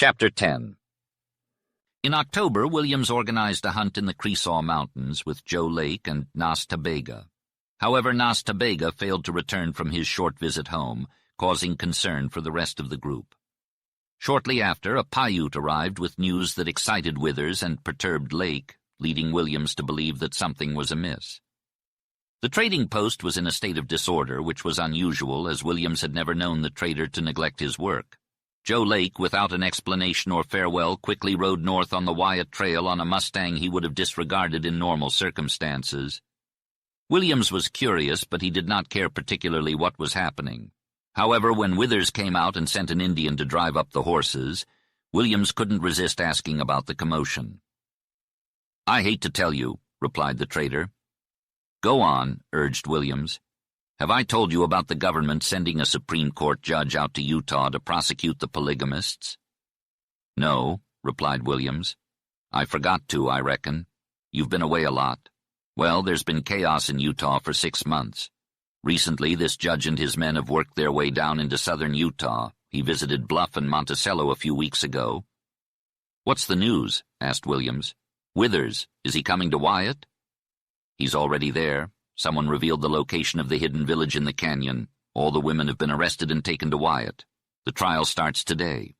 Chapter 10. In October, Williams organized a hunt in the Cresaw Mountains with Joe Lake and Nas Tabega. However, Nas Tabega failed to return from his short visit home, causing concern for the rest of the group. Shortly after, a Paiute arrived with news that excited Withers and perturbed Lake, leading Williams to believe that something was amiss. The trading post was in a state of disorder, which was unusual, as Williams had never known the trader to neglect his work. Joe Lake, without an explanation or farewell, quickly rode north on the Wyatt Trail on a Mustang he would have disregarded in normal circumstances. Williams was curious, but he did not care particularly what was happening. However, when Withers came out and sent an Indian to drive up the horses, Williams couldn't resist asking about the commotion. "I hate to tell you," replied the trader. "Go on," urged Williams. "Have I told you about the government sending a Supreme Court judge out to Utah to prosecute the polygamists?" "No," replied Williams. "I forgot to, I reckon. You've been away a lot. Well, there's been chaos in Utah for 6 months. Recently, this judge and his men have worked their way down into southern Utah. He visited Bluff and Monticello a few weeks ago." "What's the news?" asked Williams. "Withers, is he coming to Wyatt?" "He's already there. Someone revealed the location of the hidden village in the canyon. All the women have been arrested and taken to Wyatt. The trial starts today."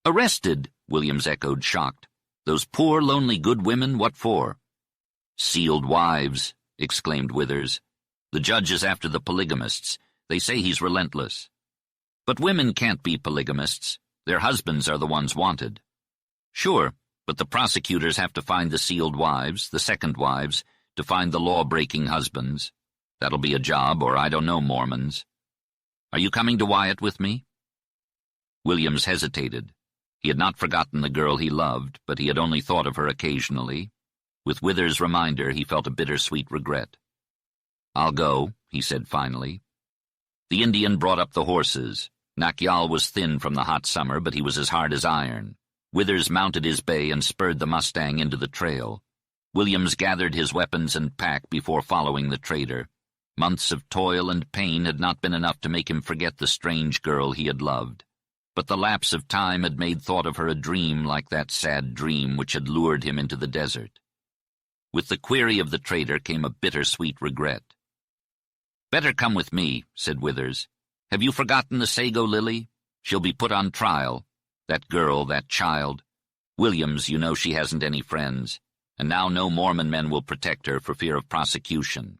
"Arrested?" Williams echoed, shocked. "Those poor, lonely, good women, what for?" "Sealed wives," exclaimed Withers. "The judge is after the polygamists. They say he's relentless." "But women can't be polygamists. Their husbands are the ones wanted." "Sure, but the prosecutors have to find the sealed wives, the second wives, to find the law-breaking husbands. That'll be a job, or I don't know, Mormons. Are you coming to Wyatt with me?" Williams hesitated. He had not forgotten the girl he loved, but he had only thought of her occasionally. With Withers' reminder, he felt a bittersweet regret. "I'll go," he said finally. The Indian brought up the horses. Nakyal was thin from the hot summer, but he was as hard as iron. Withers mounted his bay and spurred the Mustang into the trail. Williams gathered his weapons and pack before following the trader. Months of toil and pain had not been enough to make him forget the strange girl he had loved. But the lapse of time had made thought of her a dream like that sad dream which had lured him into the desert. With the query of the trader came a bittersweet regret. "Better come with me," said Withers. "Have you forgotten the Sago Lily? She'll be put on trial. That girl, that child. Williams, you know she hasn't any friends. And now no Mormon men will protect her for fear of prosecution."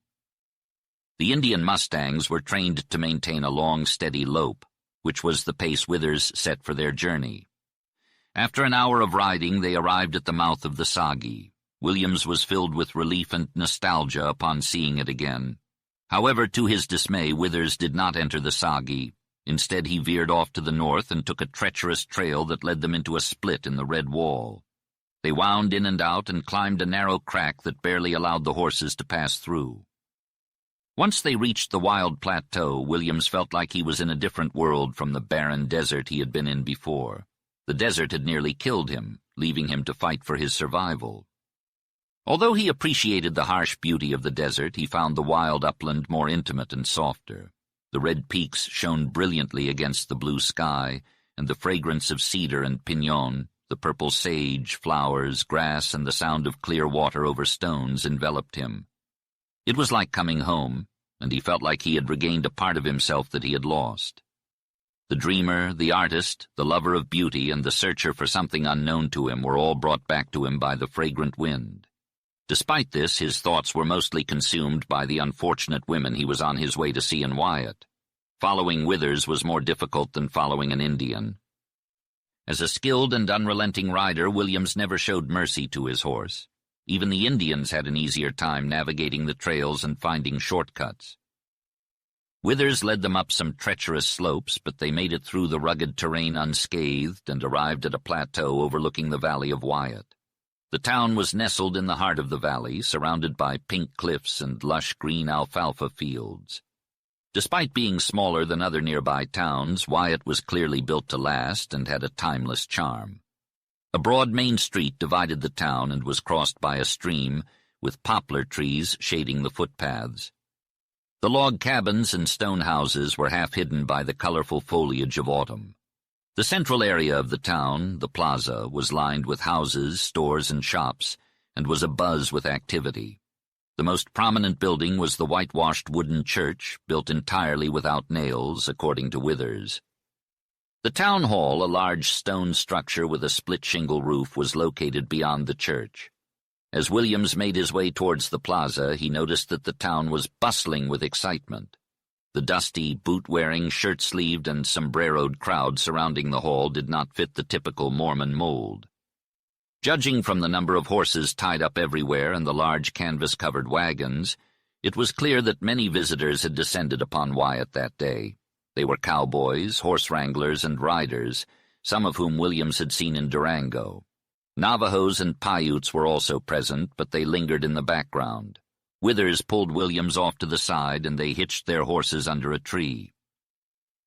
The Indian Mustangs were trained to maintain a long, steady lope, which was the pace Withers set for their journey. After an hour of riding, they arrived at the mouth of the Sagi. Williams was filled with relief and nostalgia upon seeing it again. However, to his dismay, Withers did not enter the Sagi. Instead, he veered off to the north and took a treacherous trail that led them into a split in the red wall. They wound in and out and climbed a narrow crack that barely allowed the horses to pass through. Once they reached the wild plateau, Williams felt like he was in a different world from the barren desert he had been in before. The desert had nearly killed him, leaving him to fight for his survival. Although he appreciated the harsh beauty of the desert, he found the wild upland more intimate and softer. The red peaks shone brilliantly against the blue sky, and the fragrance of cedar and pinon, the purple sage, flowers, grass, and the sound of clear water over stones enveloped him. It was like coming home, and he felt like he had regained a part of himself that he had lost. The dreamer, the artist, the lover of beauty, and the searcher for something unknown to him were all brought back to him by the fragrant wind. Despite this, his thoughts were mostly consumed by the unfortunate women he was on his way to see in Wyatt. Following Withers was more difficult than following an Indian. As a skilled and unrelenting rider, Williams never showed mercy to his horse. Even the Indians had an easier time navigating the trails and finding shortcuts. Withers led them up some treacherous slopes, but they made it through the rugged terrain unscathed and arrived at a plateau overlooking the valley of Wyatt. The town was nestled in the heart of the valley, surrounded by pink cliffs and lush green alfalfa fields. Despite being smaller than other nearby towns, Wyatt was clearly built to last and had a timeless charm. A broad main street divided the town and was crossed by a stream, with poplar trees shading the footpaths. The log cabins and stone houses were half hidden by the colorful foliage of autumn. The central area of the town, the plaza, was lined with houses, stores, and shops, and was abuzz with activity. The most prominent building was the whitewashed wooden church, built entirely without nails, according to Withers. The town hall, a large stone structure with a split-shingle roof, was located beyond the church. As Williams made his way towards the plaza, he noticed that the town was bustling with excitement. The dusty, boot-wearing, shirt-sleeved, and sombreroed crowd surrounding the hall did not fit the typical Mormon mold. Judging from the number of horses tied up everywhere and the large canvas-covered wagons, it was clear that many visitors had descended upon Wyatt that day. They were cowboys, horse wranglers, and riders, some of whom Williams had seen in Durango. Navajos and Paiutes were also present, but they lingered in the background. Withers pulled Williams off to the side, and they hitched their horses under a tree.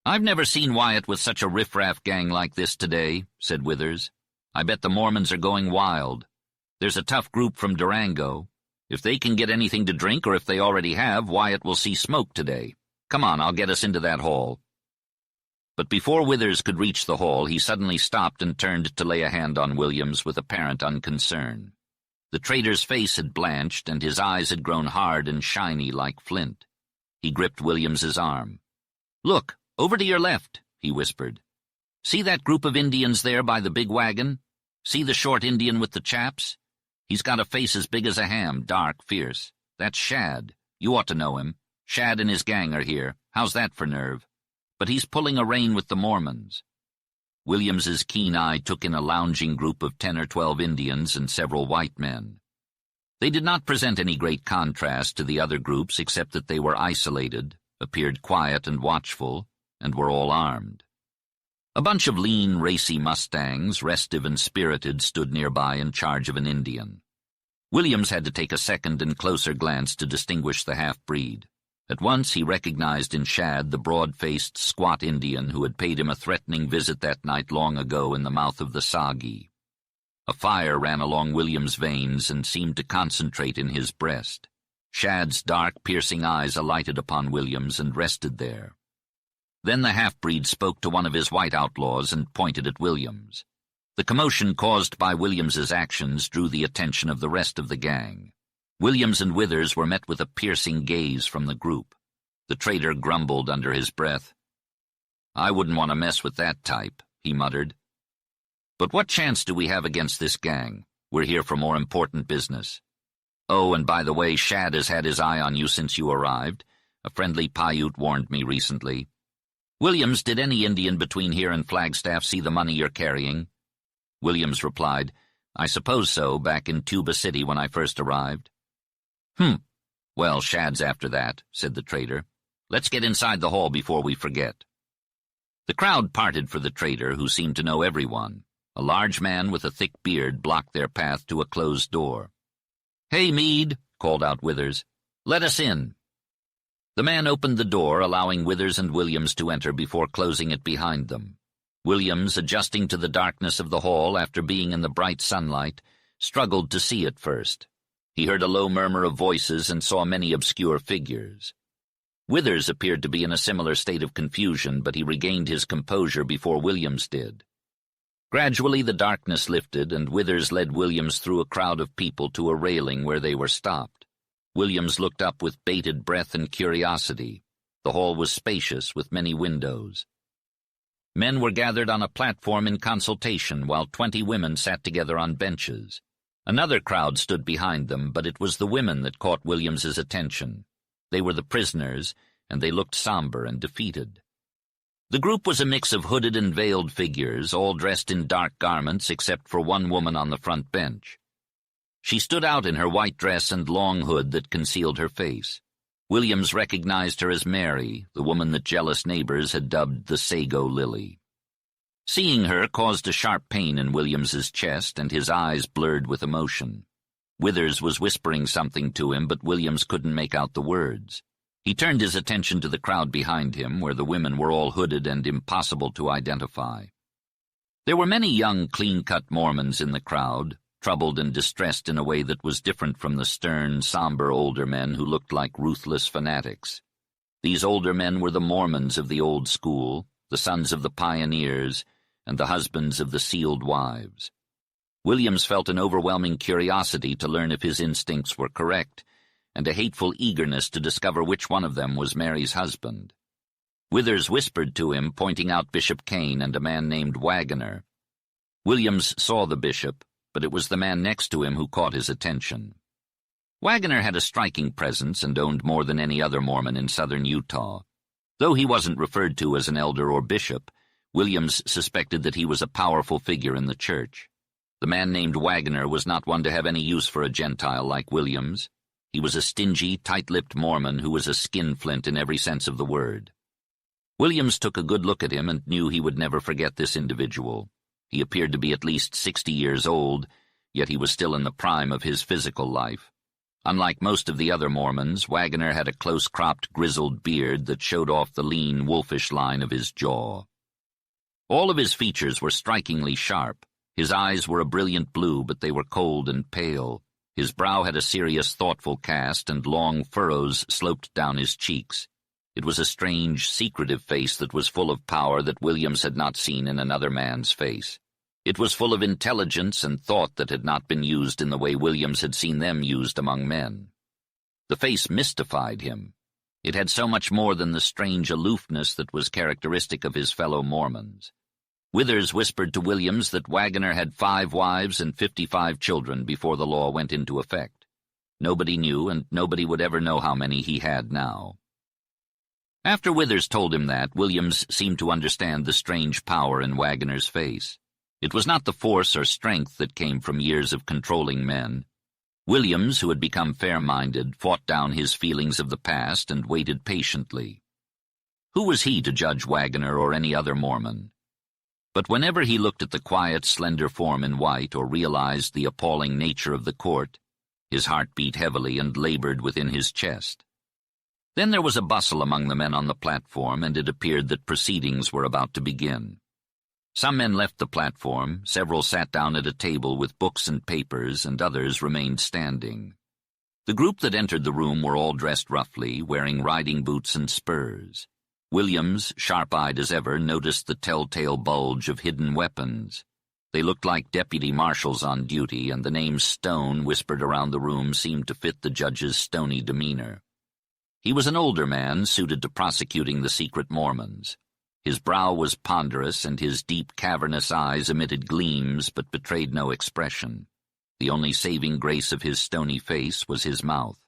"I've never seen Wyatt with such a riffraff gang like this today," said Withers. "I bet the Mormons are going wild. There's a tough group from Durango. If they can get anything to drink, or if they already have, Wyatt will see smoke today. Come on, I'll get us into that hall." But before Withers could reach the hall, he suddenly stopped and turned to lay a hand on Williams with apparent unconcern. The trader's face had blanched, and his eyes had grown hard and shiny like flint. He gripped Williams's arm. "Look, over to your left," he whispered. "See that group of Indians there by the big wagon? See the short Indian with the chaps? He's got a face as big as a ham, dark, fierce. That's Shad. You ought to know him. Shad and his gang are here. How's that for nerve? But he's pulling a rein with the Mormons." Williams's keen eye took in a lounging group of 10 or 12 Indians and several white men. They did not present any great contrast to the other groups except that they were isolated, appeared quiet and watchful, and were all armed. A bunch of lean, racy mustangs, restive and spirited, stood nearby in charge of an Indian. Williams had to take a second and closer glance to distinguish the half-breed. At once he recognized in Shad the broad-faced, squat Indian who had paid him a threatening visit that night long ago in the mouth of the Sagi. A fire ran along William's veins and seemed to concentrate in his breast. Shad's dark, piercing eyes alighted upon Williams and rested there. Then the half-breed spoke to one of his white outlaws and pointed at Williams. The commotion caused by Williams's actions drew the attention of the rest of the gang. Williams and Withers were met with a piercing gaze from the group. The trader grumbled under his breath. "I wouldn't want to mess with that type," he muttered. "But what chance do we have against this gang? We're here for more important business. Oh, and by the way, Shad has had his eye on you since you arrived. A friendly Paiute warned me recently. Williams, did any Indian between here and Flagstaff see the money you're carrying?" Williams replied, "I suppose so, back in Tuba City when I first arrived." Well, Shad's after that," said the trader. "Let's get inside the hall before we forget." The crowd parted for the trader, who seemed to know everyone. A large man with a thick beard blocked their path to a closed door. "Hey, Meade," called out Withers. "Let us in." The man opened the door, allowing Withers and Williams to enter before closing it behind them. Williams, adjusting to the darkness of the hall after being in the bright sunlight, struggled to see at first. He heard a low murmur of voices and saw many obscure figures. Withers appeared to be in a similar state of confusion, but he regained his composure before Williams did. Gradually the darkness lifted, and Withers led Williams through a crowd of people to a railing where they were stopped. Williams looked up with bated breath and curiosity. The hall was spacious, with many windows. Men were gathered on a platform in consultation, while 20 women sat together on benches. Another crowd stood behind them, but it was the women that caught Williams's attention. They were the prisoners, and they looked somber and defeated. The group was a mix of hooded and veiled figures, all dressed in dark garments except for one woman on the front bench. She stood out in her white dress and long hood that concealed her face. Williams recognized her as Mary, the woman that jealous neighbors had dubbed the Sago Lily. Seeing her caused a sharp pain in Williams's chest, and his eyes blurred with emotion. Withers was whispering something to him, but Williams couldn't make out the words. He turned his attention to the crowd behind him, where the women were all hooded and impossible to identify. There were many young, clean-cut Mormons in the crowd, troubled and distressed in a way that was different from the stern, somber older men who looked like ruthless fanatics. These older men were the Mormons of the old school, the sons of the pioneers, and the husbands of the sealed wives. Williams felt an overwhelming curiosity to learn if his instincts were correct, and a hateful eagerness to discover which one of them was Mary's husband. Withers whispered to him, pointing out Bishop Kane and a man named Wagoner. Williams saw the bishop, but it was the man next to him who caught his attention. Wagoner had a striking presence and owned more than any other Mormon in southern Utah. Though he wasn't referred to as an elder or bishop, Williams suspected that he was a powerful figure in the church. The man named Wagoner was not one to have any use for a Gentile like Williams. He was a stingy, tight-lipped Mormon who was a skinflint in every sense of the word. Williams took a good look at him and knew he would never forget this individual. He appeared to be at least 60 years old, yet he was still in the prime of his physical life. Unlike most of the other Mormons, Wagoner had a close-cropped, grizzled beard that showed off the lean, wolfish line of his jaw. All of his features were strikingly sharp. His eyes were a brilliant blue, but they were cold and pale. His brow had a serious, thoughtful cast, and long furrows sloped down his cheeks. It was a strange, secretive face that was full of power that Williams had not seen in another man's face. It was full of intelligence and thought that had not been used in the way Williams had seen them used among men. The face mystified him. It had so much more than the strange aloofness that was characteristic of his fellow Mormons. Withers whispered to Williams that Wagoner had 5 wives and 55 children before the law went into effect. Nobody knew, and nobody would ever know how many he had now. After Withers told him that, Williams seemed to understand the strange power in Wagoner's face. It was not the force or strength that came from years of controlling men. Williams, who had become fair-minded, fought down his feelings of the past and waited patiently. Who was he to judge Wagoner or any other Mormon? But whenever he looked at the quiet, slender form in white or realized the appalling nature of the court, his heart beat heavily and labored within his chest. Then there was a bustle among the men on the platform, and it appeared that proceedings were about to begin. Some men left the platform, several sat down at a table with books and papers, and others remained standing. The group that entered the room were all dressed roughly, wearing riding boots and spurs. Williams, sharp-eyed as ever, noticed the telltale bulge of hidden weapons. They looked like deputy marshals on duty, and the name Stone whispered around the room seemed to fit the judge's stony demeanor. He was an older man, suited to prosecuting the secret Mormons. His brow was ponderous, and his deep, cavernous eyes emitted gleams but betrayed no expression. The only saving grace of his stony face was his mouth.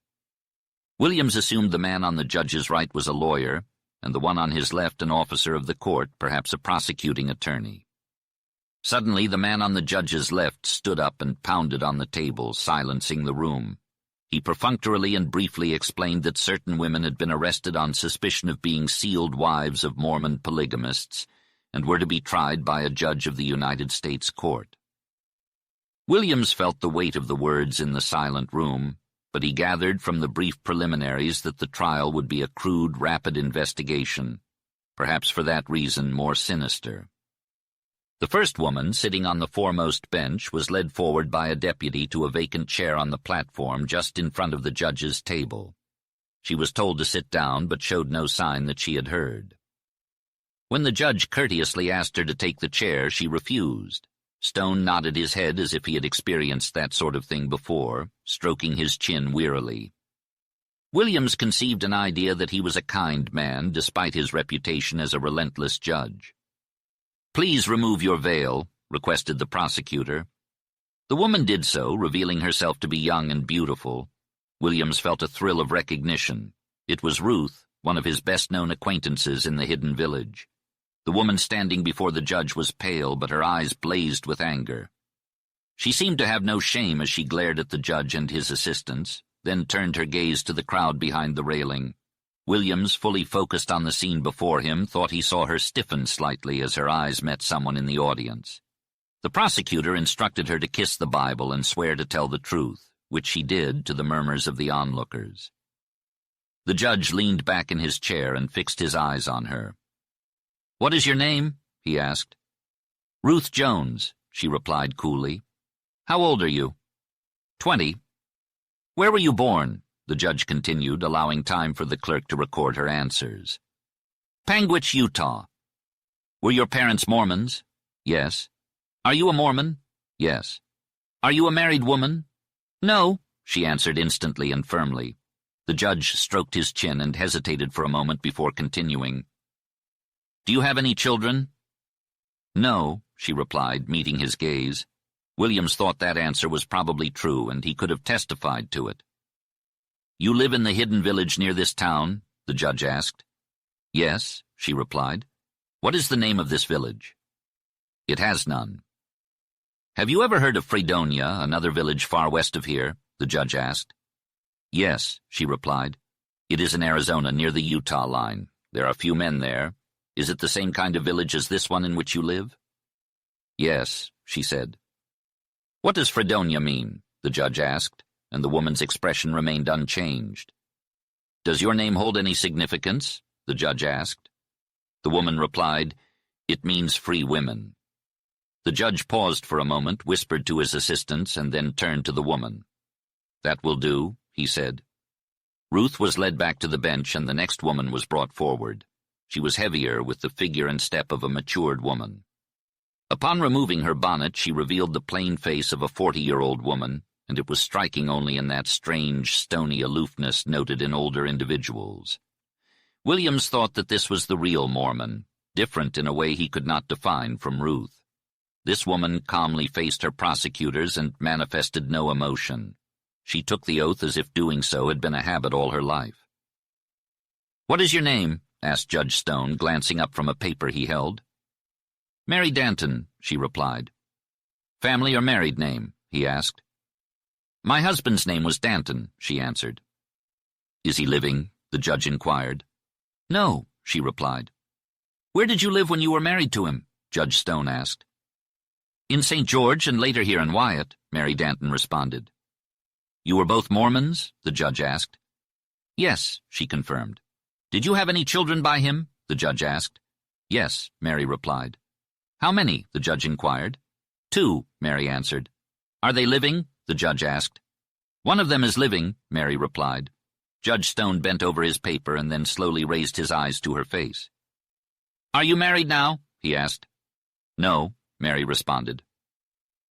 Williams assumed the man on the judge's right was a lawyer, and the one on his left an officer of the court, perhaps a prosecuting attorney. Suddenly the man on the judge's left stood up and pounded on the table, silencing the room. He perfunctorily and briefly explained that certain women had been arrested on suspicion of being sealed wives of Mormon polygamists and were to be tried by a judge of the United States Court. Williams felt the weight of the words in the silent room, but he gathered from the brief preliminaries that the trial would be a crude, rapid investigation, perhaps for that reason more sinister. The first woman, sitting on the foremost bench, was led forward by a deputy to a vacant chair on the platform just in front of the judge's table. She was told to sit down, but showed no sign that she had heard. When the judge courteously asked her to take the chair, she refused. Stone nodded his head as if he had experienced that sort of thing before, stroking his chin wearily. Williams conceived an idea that he was a kind man, despite his reputation as a relentless judge. "Please remove your veil," requested the prosecutor. The woman did so, revealing herself to be young and beautiful. Williams felt a thrill of recognition. It was Ruth, one of his best-known acquaintances in the hidden village. The woman standing before the judge was pale, but her eyes blazed with anger. She seemed to have no shame as she glared at the judge and his assistants, then turned her gaze to the crowd behind the railing. Williams, fully focused on the scene before him, thought he saw her stiffen slightly as her eyes met someone in the audience. The prosecutor instructed her to kiss the Bible and swear to tell the truth, which she did to the murmurs of the onlookers. The judge leaned back in his chair and fixed his eyes on her. "What is your name?" he asked. "Ruth Jones," she replied coolly. "How old are you?" 20. "Where were you born?" the judge continued, allowing time for the clerk to record her answers. "Panguitch, Utah." "Were your parents Mormons?" Yes. Are you a Mormon? Yes. Are you a married woman? No, she answered instantly and firmly. The judge stroked his chin and hesitated for a moment before continuing. Do you have any children? No, she replied, meeting his gaze. Williams thought that answer was probably true, and he could have testified to it. You live in the hidden village near this town? The judge asked. Yes, she replied. What is the name of this village? It has none. Have you ever heard of Fredonia, another village far west of here? The judge asked. Yes, she replied. It is in Arizona, near the Utah line. There are few men there. Is it the same kind of village as this one in which you live? Yes, she said. What does Fredonia mean? The judge asked, and the woman's expression remained unchanged. Does your name hold any significance? The judge asked. The woman replied, It means free women. The judge paused for a moment, whispered to his assistants, and then turned to the woman. That will do, he said. Ruth was led back to the bench, and the next woman was brought forward. She was heavier, with the figure and step of a matured woman. Upon removing her bonnet, she revealed the plain face of a 40-year-old woman, and it was striking only in that strange, stony aloofness noted in older individuals. Williams thought that this was the real Mormon, different in a way he could not define from Ruth. This woman calmly faced her prosecutors and manifested no emotion. She took the oath as if doing so had been a habit all her life. What is your name? Asked Judge Stone, glancing up from a paper he held. Mary Danton, she replied. Family or married name? He asked. My husband's name was Danton, she answered. Is he living? The judge inquired. No, she replied. Where did you live when you were married to him? Judge Stone asked. In St. George and later here in Wyatt, Mary Danton responded. You were both Mormons? The judge asked. Yes, she confirmed. Did you have any children by him? The judge asked. Yes, Mary replied. How many? The judge inquired. 2, Mary answered. Are they living? The judge asked. One of them is living, Mary replied. Judge Stone bent over his paper and then slowly raised his eyes to her face. Are you married now? He asked. No, Mary responded.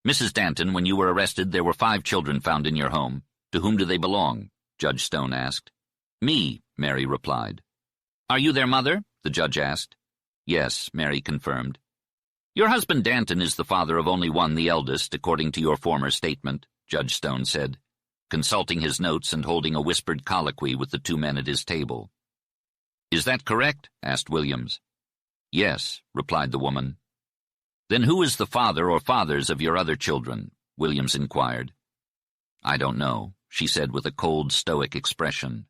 Mrs. Danton, when you were arrested, there were 5 children found in your home. To whom do they belong? Judge Stone asked. Me, Mary replied. Are you their mother? The judge asked. Yes, Mary confirmed. Your husband Danton is the father of only one, the eldest, according to your former statement, Judge Stone said, consulting his notes and holding a whispered colloquy with the 2 men at his table. Is that correct? Asked Williams. Yes, replied the woman. Then who is the father or fathers of your other children? Williams inquired. I don't know, she said with a cold, stoic expression.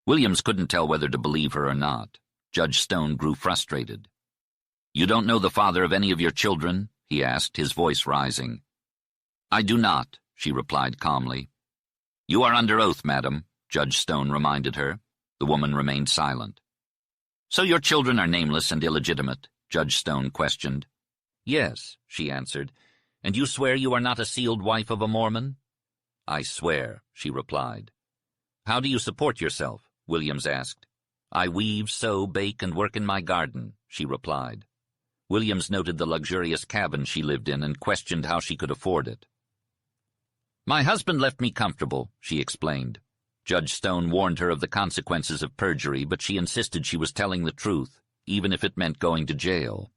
Williams couldn't tell whether to believe her or not. Judge Stone grew frustrated. You don't know the father of any of your children? He asked, his voice rising. I do not, she replied calmly. You are under oath, madam, Judge Stone reminded her. The woman remained silent. So your children are nameless and illegitimate? Judge Stone questioned. Yes, she answered. And you swear you are not a sealed wife of a Mormon? I swear, she replied. How do you support yourself? Williams asked. I weave, sew, bake, and work in my garden, she replied. Williams noted the luxurious cabin she lived in and questioned how she could afford it. My husband left me comfortable, she explained. Judge Stone warned her of the consequences of perjury, but she insisted she was telling the truth, even if it meant going to jail.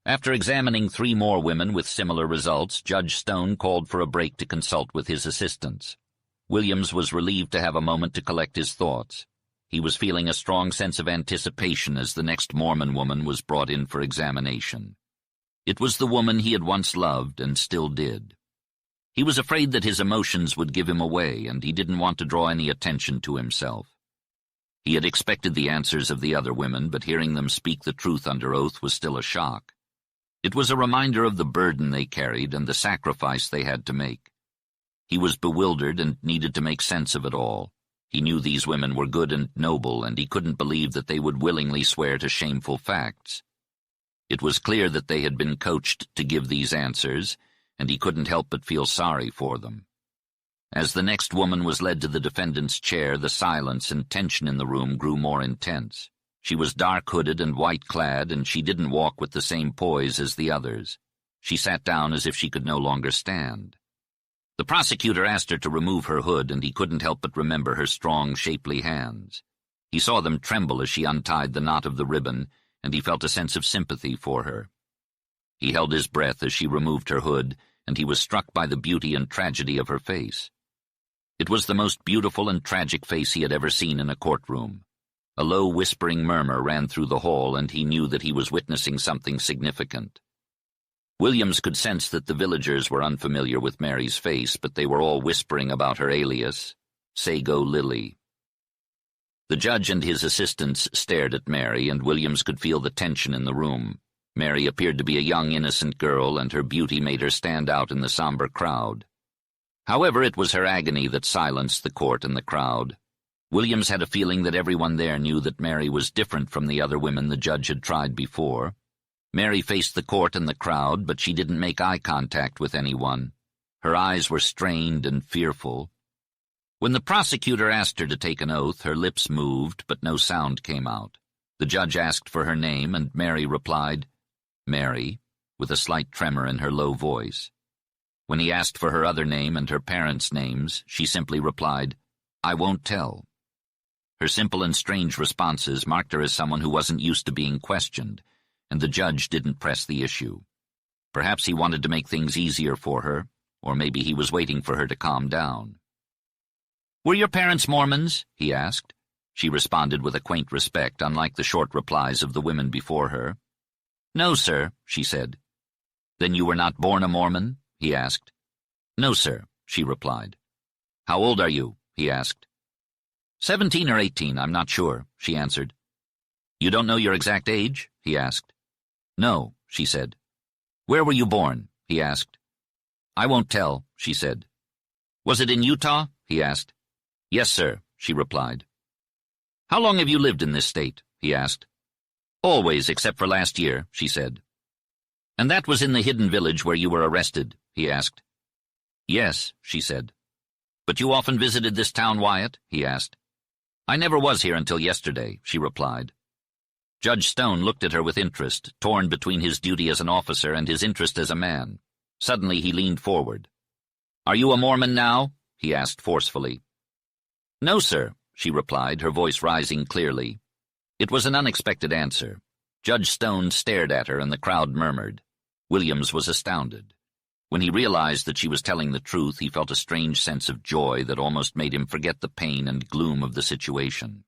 After examining 3 more women with similar results, Judge Stone called for a break to consult with his assistants. Williams was relieved to have a moment to collect his thoughts. He was feeling a strong sense of anticipation as the next Mormon woman was brought in for examination. It was the woman he had once loved and still did. He was afraid that his emotions would give him away, and he didn't want to draw any attention to himself. He had expected the answers of the other women, but hearing them speak the truth under oath was still a shock. It was a reminder of the burden they carried and the sacrifice they had to make. He was bewildered and needed to make sense of it all. He knew these women were good and noble, and he couldn't believe that they would willingly swear to shameful facts. It was clear that they had been coached to give these answers, and he couldn't help but feel sorry for them. As the next woman was led to the defendant's chair, the silence and tension in the room grew more intense. She was dark-hooded and white-clad, and she didn't walk with the same poise as the others. She sat down as if she could no longer stand. The prosecutor asked her to remove her hood, and he couldn't help but remember her strong, shapely hands. He saw them tremble as she untied the knot of the ribbon, and he felt a sense of sympathy for her. He held his breath as she removed her hood, and he was struck by the beauty and tragedy of her face. It was the most beautiful and tragic face he had ever seen in a courtroom. A low, whispering murmur ran through the hall, and he knew that he was witnessing something significant. Williams could sense that the villagers were unfamiliar with Mary's face, but they were all whispering about her alias, Sago Lily. The judge and his assistants stared at Mary, and Williams could feel the tension in the room. Mary appeared to be a young, innocent girl, and her beauty made her stand out in the somber crowd. However, it was her agony that silenced the court and the crowd. Williams had a feeling that everyone there knew that Mary was different from the other women the judge had tried before. Mary faced the court and the crowd, but she didn't make eye contact with anyone. Her eyes were strained and fearful. When the prosecutor asked her to take an oath, her lips moved, but no sound came out. The judge asked for her name, and Mary replied, "Mary," with a slight tremor in her low voice. When he asked for her other name and her parents' names, she simply replied, "I won't tell." Her simple and strange responses marked her as someone who wasn't used to being questioned, and the judge didn't press the issue. Perhaps he wanted to make things easier for her, or maybe he was waiting for her to calm down. "Were your parents Mormons?" he asked. She responded with a quaint respect, unlike the short replies of the women before her. "No, sir," she said. "Then you were not born a Mormon?" he asked. "No, sir," she replied. "How old are you?" he asked. 17 or 18, I'm not sure," she answered. "You don't know your exact age?" he asked. "No," she said. "Where were you born?" he asked. "I won't tell," she said. "Was it in Utah?" he asked. "Yes, sir," she replied. "How long have you lived in this state?" he asked. "Always, except for last year," she said. "And that was in the hidden village where you were arrested?" he asked. "Yes," she said. "But you often visited this town, Wyatt?" he asked. "I never was here until yesterday," she replied. Judge Stone looked at her with interest, torn between his duty as an officer and his interest as a man. Suddenly he leaned forward. "Are you a Mormon now?" he asked forcefully. "No, sir," she replied, her voice rising clearly. It was an unexpected answer. Judge Stone stared at her, and the crowd murmured. Williams was astounded. When he realized that she was telling the truth, he felt a strange sense of joy that almost made him forget the pain and gloom of the situation.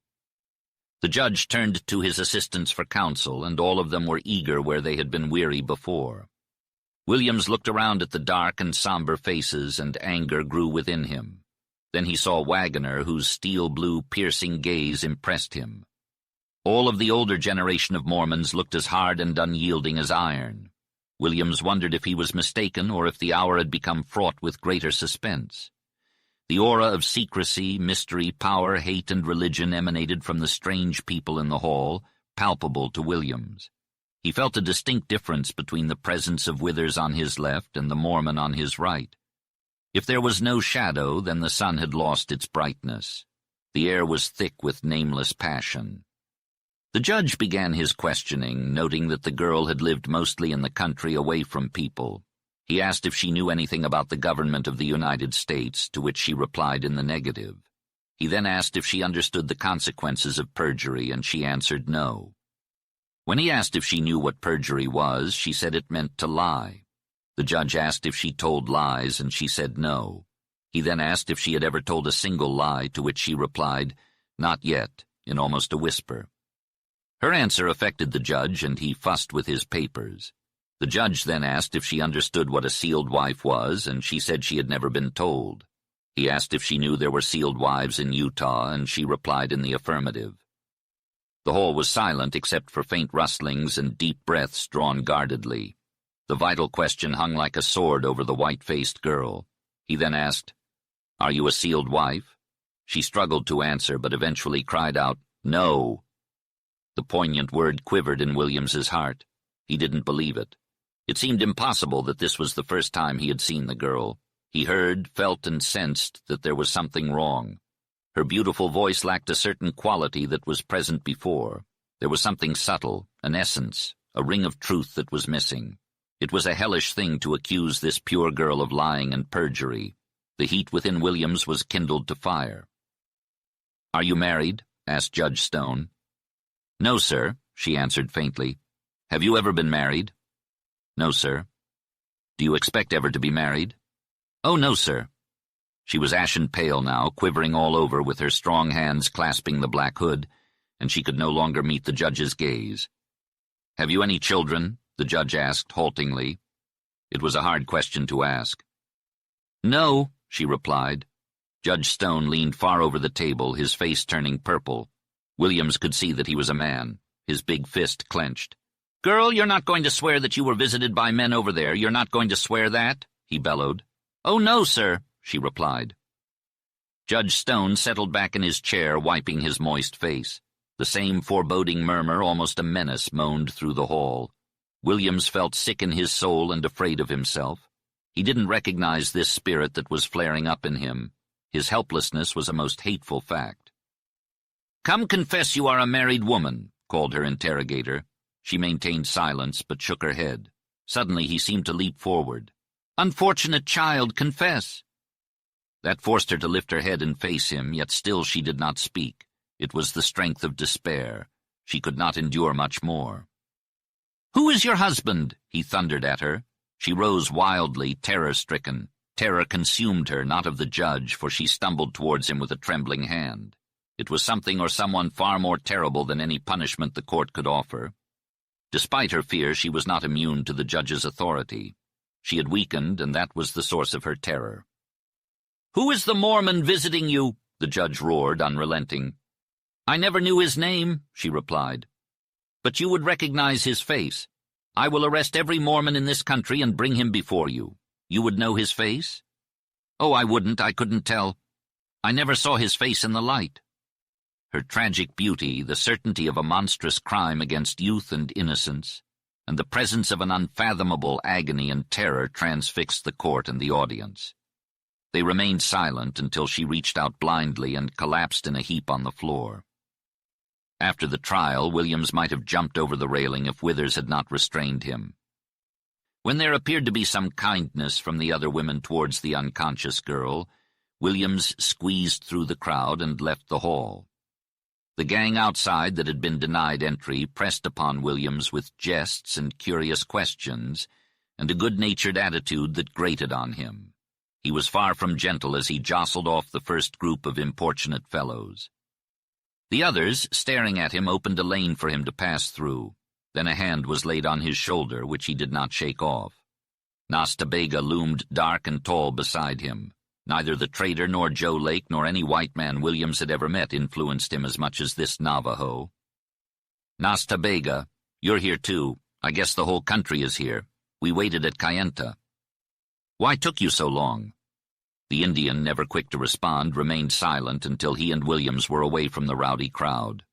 The judge turned to his assistants for counsel, and all of them were eager where they had been weary before. Williams looked around at the dark and somber faces, and anger grew within him. Then he saw Wagoner, whose steel-blue, piercing gaze impressed him. All of the older generation of Mormons looked as hard and unyielding as iron. Williams wondered if he was mistaken or if the hour had become fraught with greater suspense. The aura of secrecy, mystery, power, hate, and religion emanated from the strange people in the hall, palpable to Williams. He felt a distinct difference between the presence of Withers on his left and the Mormon on his right. If there was no shadow, then the sun had lost its brightness. The air was thick with nameless passion. The judge began his questioning, noting that the girl had lived mostly in the country away from people. He asked if she knew anything about the government of the United States, to which she replied in the negative. He then asked if she understood the consequences of perjury, and she answered no. When he asked if she knew what perjury was, she said it meant to lie. The judge asked if she told lies, and she said no. He then asked if she had ever told a single lie, to which she replied, "Not yet," in almost a whisper. Her answer affected the judge, and he fussed with his papers. The judge then asked if she understood what a sealed wife was, and she said she had never been told. He asked if she knew there were sealed wives in Utah, and she replied in the affirmative. The hall was silent except for faint rustlings and deep breaths drawn guardedly. The vital question hung like a sword over the white-faced girl. He then asked, "Are you a sealed wife?" She struggled to answer, but eventually cried out, "No." The poignant word quivered in Williams's heart. He didn't believe it. It seemed impossible that this was the first time he had seen the girl. He heard, felt, and sensed that there was something wrong. Her beautiful voice lacked a certain quality that was present before. There was something subtle, an essence, a ring of truth that was missing. It was a hellish thing to accuse this pure girl of lying and perjury. The heat within Williams was kindled to fire. "Are you married?" asked Judge Stone. "No, sir," she answered faintly. "Have you ever been married?" "No, sir." "Do you expect ever to be married?" "Oh, no, sir." She was ashen pale now, quivering all over with her strong hands clasping the black hood, and she could no longer meet the judge's gaze. "Have you any children?" the judge asked haltingly. It was a hard question to ask. "No," she replied. Judge Stone leaned far over the table, his face turning purple. Williams could see that he was a man, his big fist clenched. "Girl, you're not going to swear that you were visited by men over there. You're not going to swear that?" he bellowed. "Oh, no, sir," she replied. Judge Stone settled back in his chair, wiping his moist face. The same foreboding murmur, almost a menace, moaned through the hall. Williams felt sick in his soul and afraid of himself. He didn't recognize this spirit that was flaring up in him. His helplessness was a most hateful fact. "Come confess you are a married woman," called her interrogator. She maintained silence, but shook her head. Suddenly he seemed to leap forward. "Unfortunate child, confess!" That forced her to lift her head and face him, yet still she did not speak. It was the strength of despair. She could not endure much more. "Who is your husband?" he thundered at her. She rose wildly, terror-stricken. Terror consumed her, not of the judge, for she stumbled towards him with a trembling hand. It was something or someone far more terrible than any punishment the court could offer. Despite her fear, she was not immune to the judge's authority. She had weakened, and that was the source of her terror. "Who is the Mormon visiting you?" the judge roared, unrelenting. "I never knew his name," she replied. "But you would recognize his face. I will arrest every Mormon in this country and bring him before you. You would know his face?" "Oh, I wouldn't. I couldn't tell. I never saw his face in the light." Her tragic beauty, the certainty of a monstrous crime against youth and innocence, and the presence of an unfathomable agony and terror transfixed the court and the audience. They remained silent until she reached out blindly and collapsed in a heap on the floor. After the trial, Williams might have jumped over the railing if Withers had not restrained him. When there appeared to be some kindness from the other women towards the unconscious girl, Williams squeezed through the crowd and left the hall. The gang outside that had been denied entry pressed upon Williams with jests and curious questions, and a good-natured attitude that grated on him. He was far from gentle as he jostled off the first group of importunate fellows. The others, staring at him, opened a lane for him to pass through. Then a hand was laid on his shoulder, which he did not shake off. Nas Ta Bega loomed dark and tall beside him. Neither the trader nor Joe Lake nor any white man Williams had ever met influenced him as much as this Navajo. "Nas Ta Bega, you're here too. I guess the whole country is here. We waited at Kayenta." "Why took you so long?" The Indian, never quick to respond, remained silent until he and Williams were away from the rowdy crowd.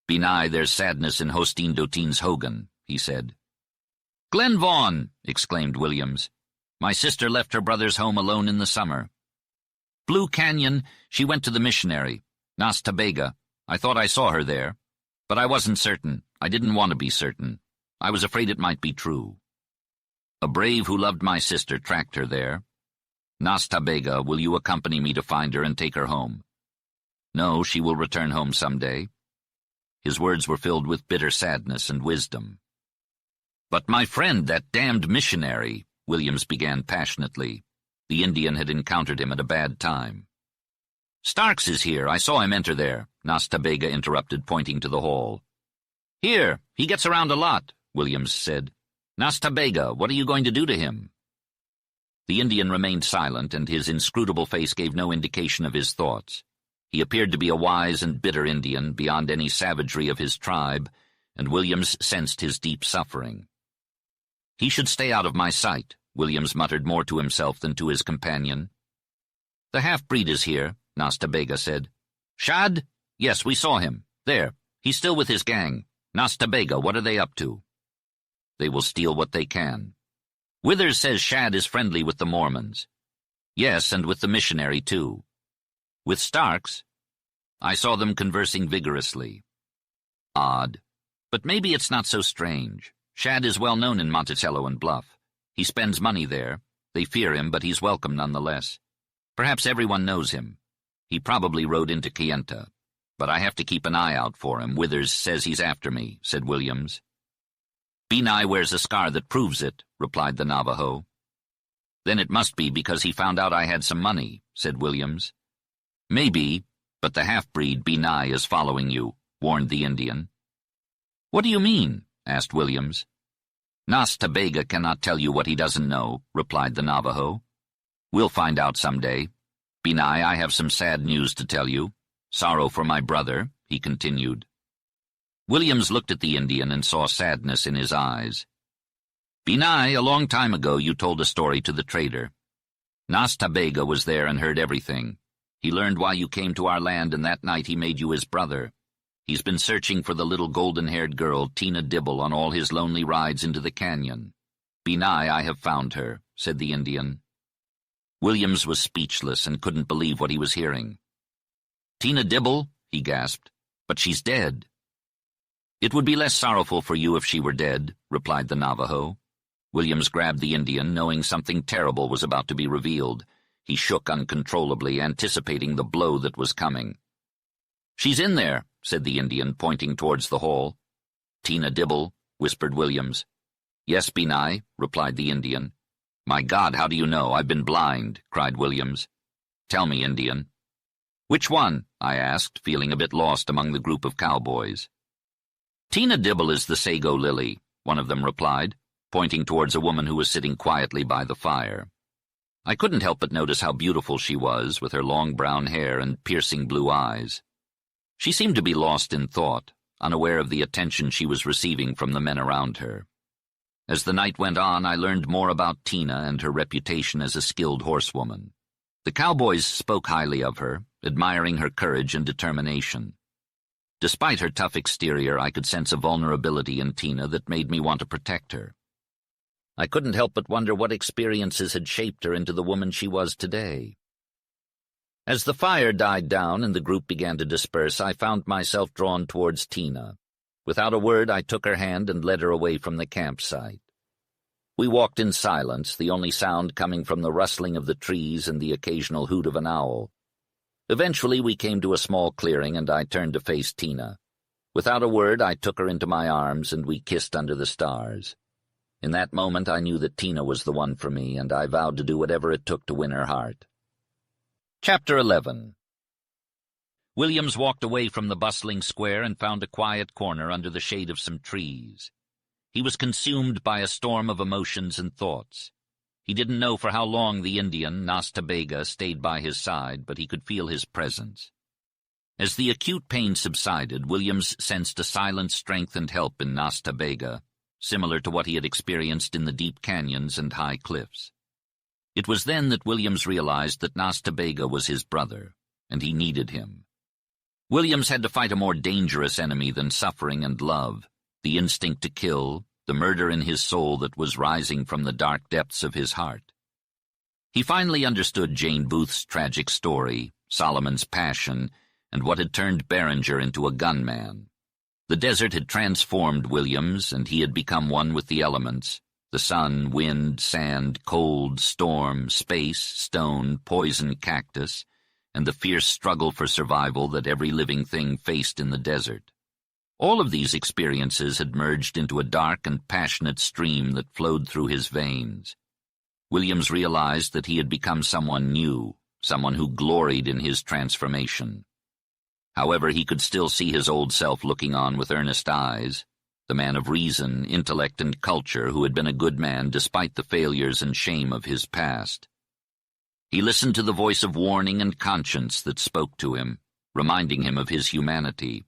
"Benigh there's sadness in Hosteen Dotin's Hogan," he said. "Glenn Vaughn!" exclaimed Williams. "My sister left her brother's home alone in the summer." "Blue Canyon, she went to the missionary. Nas Ta Bega. I thought I saw her there. But I wasn't certain. I didn't want to be certain. I was afraid it might be true. A brave who loved my sister tracked her there. Nas Ta Bega, will you accompany me to find her and take her home?" "No, she will return home someday." His words were filled with bitter sadness and wisdom. "But my friend, that damned missionary," Williams began passionately. The Indian had encountered him at a bad time. "Starks is here. I saw him enter there," Nas Ta Bega interrupted, pointing to the hall. "Here, he gets around a lot," Williams said. "Nas Ta Bega, what are you going to do to him?" The Indian remained silent, and his inscrutable face gave no indication of his thoughts. He appeared to be a wise and bitter Indian, beyond any savagery of his tribe, and Williams sensed his deep suffering. "He should stay out of my sight," Williams muttered more to himself than to his companion. "The half-breed is here," Nas Ta Bega said. "Shad? Yes, we saw him. There, he's still with his gang. Nas Ta Bega, what are they up to?" "They will steal what they can." "Withers says Shad is friendly with the Mormons." "Yes, and with the missionary, too." "With Starks?" "I saw them conversing vigorously." Odd. But maybe it's not so strange. Shad is well known in Monticello and Bluff. He spends money there. They fear him, but he's welcome nonetheless. Perhaps everyone knows him. He probably rode into Quaint, but I have to keep an eye out for him. Withers says he's after me, said Williams. Benai wears a scar that proves it, replied the Navajo. Then it must be because he found out I had some money, said Williams. Maybe, but the half-breed Benai is following you, warned the Indian. What do you mean? Asked Williams. Nas Ta Bega cannot tell you what he doesn't know, replied the Navajo. We'll find out someday. Benai, I have some sad news to tell you. Sorrow for my brother, he continued. Williams looked at the Indian and saw sadness in his eyes. Benai, a long time ago you told a story to the trader. Nas Ta Bega was there and heard everything. He learned why you came to our land, and that night he made you his brother. He's been searching for the little golden-haired girl, Tina Dibble, on all his lonely rides into the canyon. Benai, I have found her, said the Indian. Williams was speechless and couldn't believe what he was hearing. Tina Dibble, he gasped, but she's dead. It would be less sorrowful for you if she were dead, replied the Navajo. Williams grabbed the Indian, knowing something terrible was about to be revealed. He shook uncontrollably, anticipating the blow that was coming. She's in there, said the Indian, pointing towards the hall. Tina Dibble, whispered Williams. Yes, Benai, replied the Indian. My God, how do you know? I've been blind, cried Williams. Tell me, Indian. Which one? I asked, feeling a bit lost among the group of cowboys. Tina Dibble is the sago lily, one of them replied, pointing towards a woman who was sitting quietly by the fire. I couldn't help but notice how beautiful she was, with her long brown hair and piercing blue eyes. She seemed to be lost in thought, unaware of the attention she was receiving from the men around her. As the night went on, I learned more about Tina and her reputation as a skilled horsewoman. The cowboys spoke highly of her, admiring her courage and determination. Despite her tough exterior, I could sense a vulnerability in Tina that made me want to protect her. I couldn't help but wonder what experiences had shaped her into the woman she was today. As the fire died down and the group began to disperse, I found myself drawn towards Tina. Without a word, I took her hand and led her away from the campsite. We walked in silence, the only sound coming from the rustling of the trees and the occasional hoot of an owl. Eventually, we came to a small clearing, and I turned to face Tina. Without a word, I took her into my arms, and we kissed under the stars. In that moment, I knew that Tina was the one for me, and I vowed to do whatever it took to win her heart. Chapter 11. Williams walked away from the bustling square and found a quiet corner under the shade of some trees. He was consumed by a storm of emotions and thoughts. He didn't know for how long the Indian, Nas Ta Bega, stayed by his side, but he could feel his presence. As the acute pain subsided, Williams sensed a silent strength and help in Nas Ta Bega, similar to what he had experienced in the deep canyons and high cliffs. It was then that Williams realized that Nas Ta Bega was his brother, and he needed him. Williams had to fight a more dangerous enemy than suffering and love, the instinct to kill, the murder in his soul that was rising from the dark depths of his heart. He finally understood Jane Booth's tragic story, Solomon's passion, and what had turned Beringer into a gunman. The desert had transformed Williams, and he had become one with the elements: the sun, wind, sand, cold, storm, space, stone, poison, cactus, and the fierce struggle for survival that every living thing faced in the desert. All of these experiences had merged into a dark and passionate stream that flowed through his veins. Williams realized that he had become someone new, someone who gloried in his transformation. However, he could still see his old self looking on with earnest eyes, the man of reason, intellect, and culture who had been a good man despite the failures and shame of his past. He listened to the voice of warning and conscience that spoke to him, reminding him of his humanity.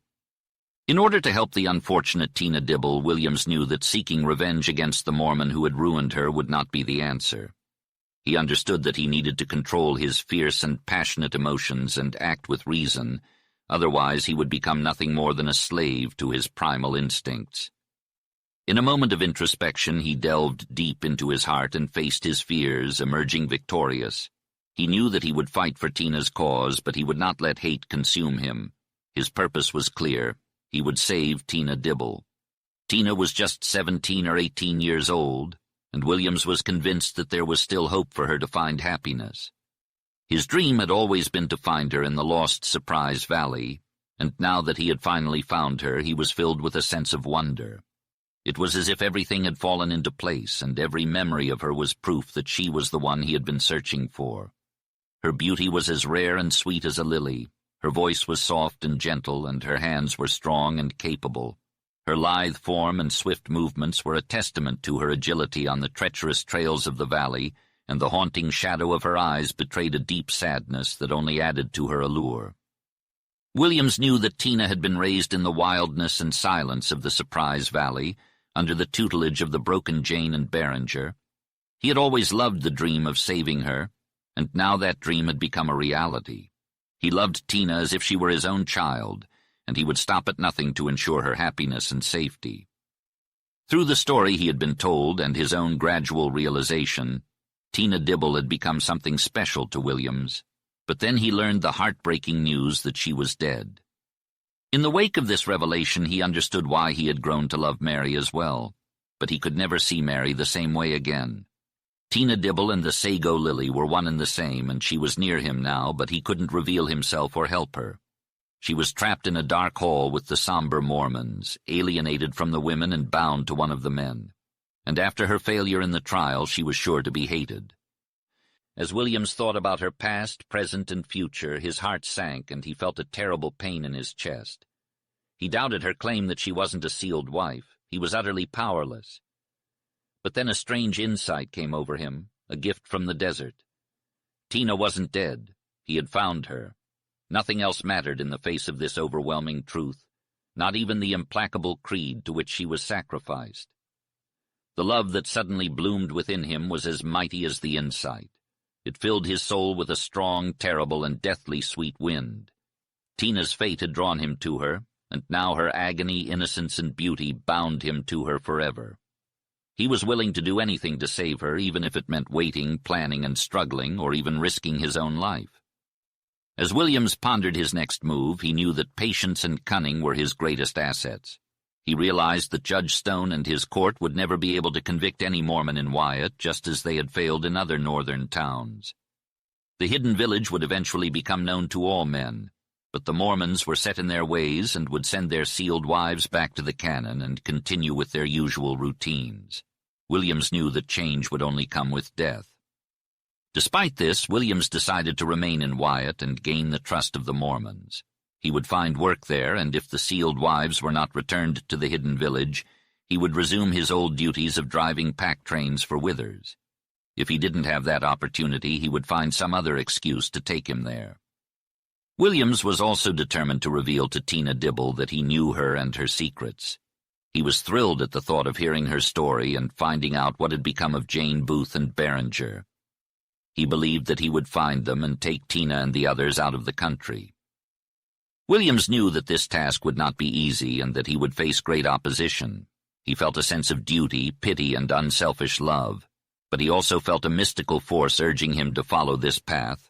In order to help the unfortunate Tina Dibble, Williams knew that seeking revenge against the Mormon who had ruined her would not be the answer. He understood that he needed to control his fierce and passionate emotions and act with reason, otherwise he would become nothing more than a slave to his primal instincts. In a moment of introspection, he delved deep into his heart and faced his fears, emerging victorious. He knew that he would fight for Tina's cause, but he would not let hate consume him. His purpose was clear. He would save Tina Dibble. Tina was just 17 or 18 years old, and Williams was convinced that there was still hope for her to find happiness. His dream had always been to find her in the lost Surprise Valley, and now that he had finally found her, he was filled with a sense of wonder. It was as if everything had fallen into place, and every memory of her was proof that she was the one he had been searching for. Her beauty was as rare and sweet as a lily. Her voice was soft and gentle, and her hands were strong and capable. Her lithe form and swift movements were a testament to her agility on the treacherous trails of the valley, and the haunting shadow of her eyes betrayed a deep sadness that only added to her allure. Williams knew that Tina had been raised in the wildness and silence of the Surprise Valley, under the tutelage of the broken Jane and Beringer. He had always loved the dream of saving her, and now that dream had become a reality. He loved Tina as if she were his own child, and he would stop at nothing to ensure her happiness and safety. Through the story he had been told and his own gradual realization, Tina Dibble had become something special to Williams, but then he learned the heartbreaking news that she was dead. In the wake of this revelation, he understood why he had grown to love Mary as well, but he could never see Mary the same way again. Tina Dibble and the sago lily were one and the same, and she was near him now, but he couldn't reveal himself or help her. She was trapped in a dark hall with the somber Mormons, alienated from the women and bound to one of the men. And after her failure in the trial, she was sure to be hated. As Williams thought about her past, present, and future, his heart sank and he felt a terrible pain in his chest. He doubted her claim that she wasn't a sealed wife. He was utterly powerless. But then a strange insight came over him, a gift from the desert. Tina wasn't dead. He had found her. Nothing else mattered in the face of this overwhelming truth, not even the implacable creed to which she was sacrificed. The love that suddenly bloomed within him was as mighty as the insight. It filled his soul with a strong, terrible, and deathly sweet wind. Tina's fate had drawn him to her, and now her agony, innocence, and beauty bound him to her forever. He was willing to do anything to save her, even if it meant waiting, planning, and struggling, or even risking his own life. As Williams pondered his next move, he knew that patience and cunning were his greatest assets. He realized that Judge Stone and his court would never be able to convict any Mormon in Wyatt, just as they had failed in other northern towns. The hidden village would eventually become known to all men, but the Mormons were set in their ways and would send their sealed wives back to the cannon and continue with their usual routines. Williams knew that change would only come with death. Despite this, Williams decided to remain in Wyatt and gain the trust of the Mormons. He would find work there, and if the sealed wives were not returned to the hidden village, he would resume his old duties of driving pack trains for Withers. If he didn't have that opportunity, he would find some other excuse to take him there. Williams was also determined to reveal to Tina Dibble that he knew her and her secrets. He was thrilled at the thought of hearing her story and finding out what had become of Jane Booth and Beringer. He believed that he would find them and take Tina and the others out of the country. Williams knew that this task would not be easy and that he would face great opposition. He felt a sense of duty, pity, and unselfish love, but he also felt a mystical force urging him to follow this path.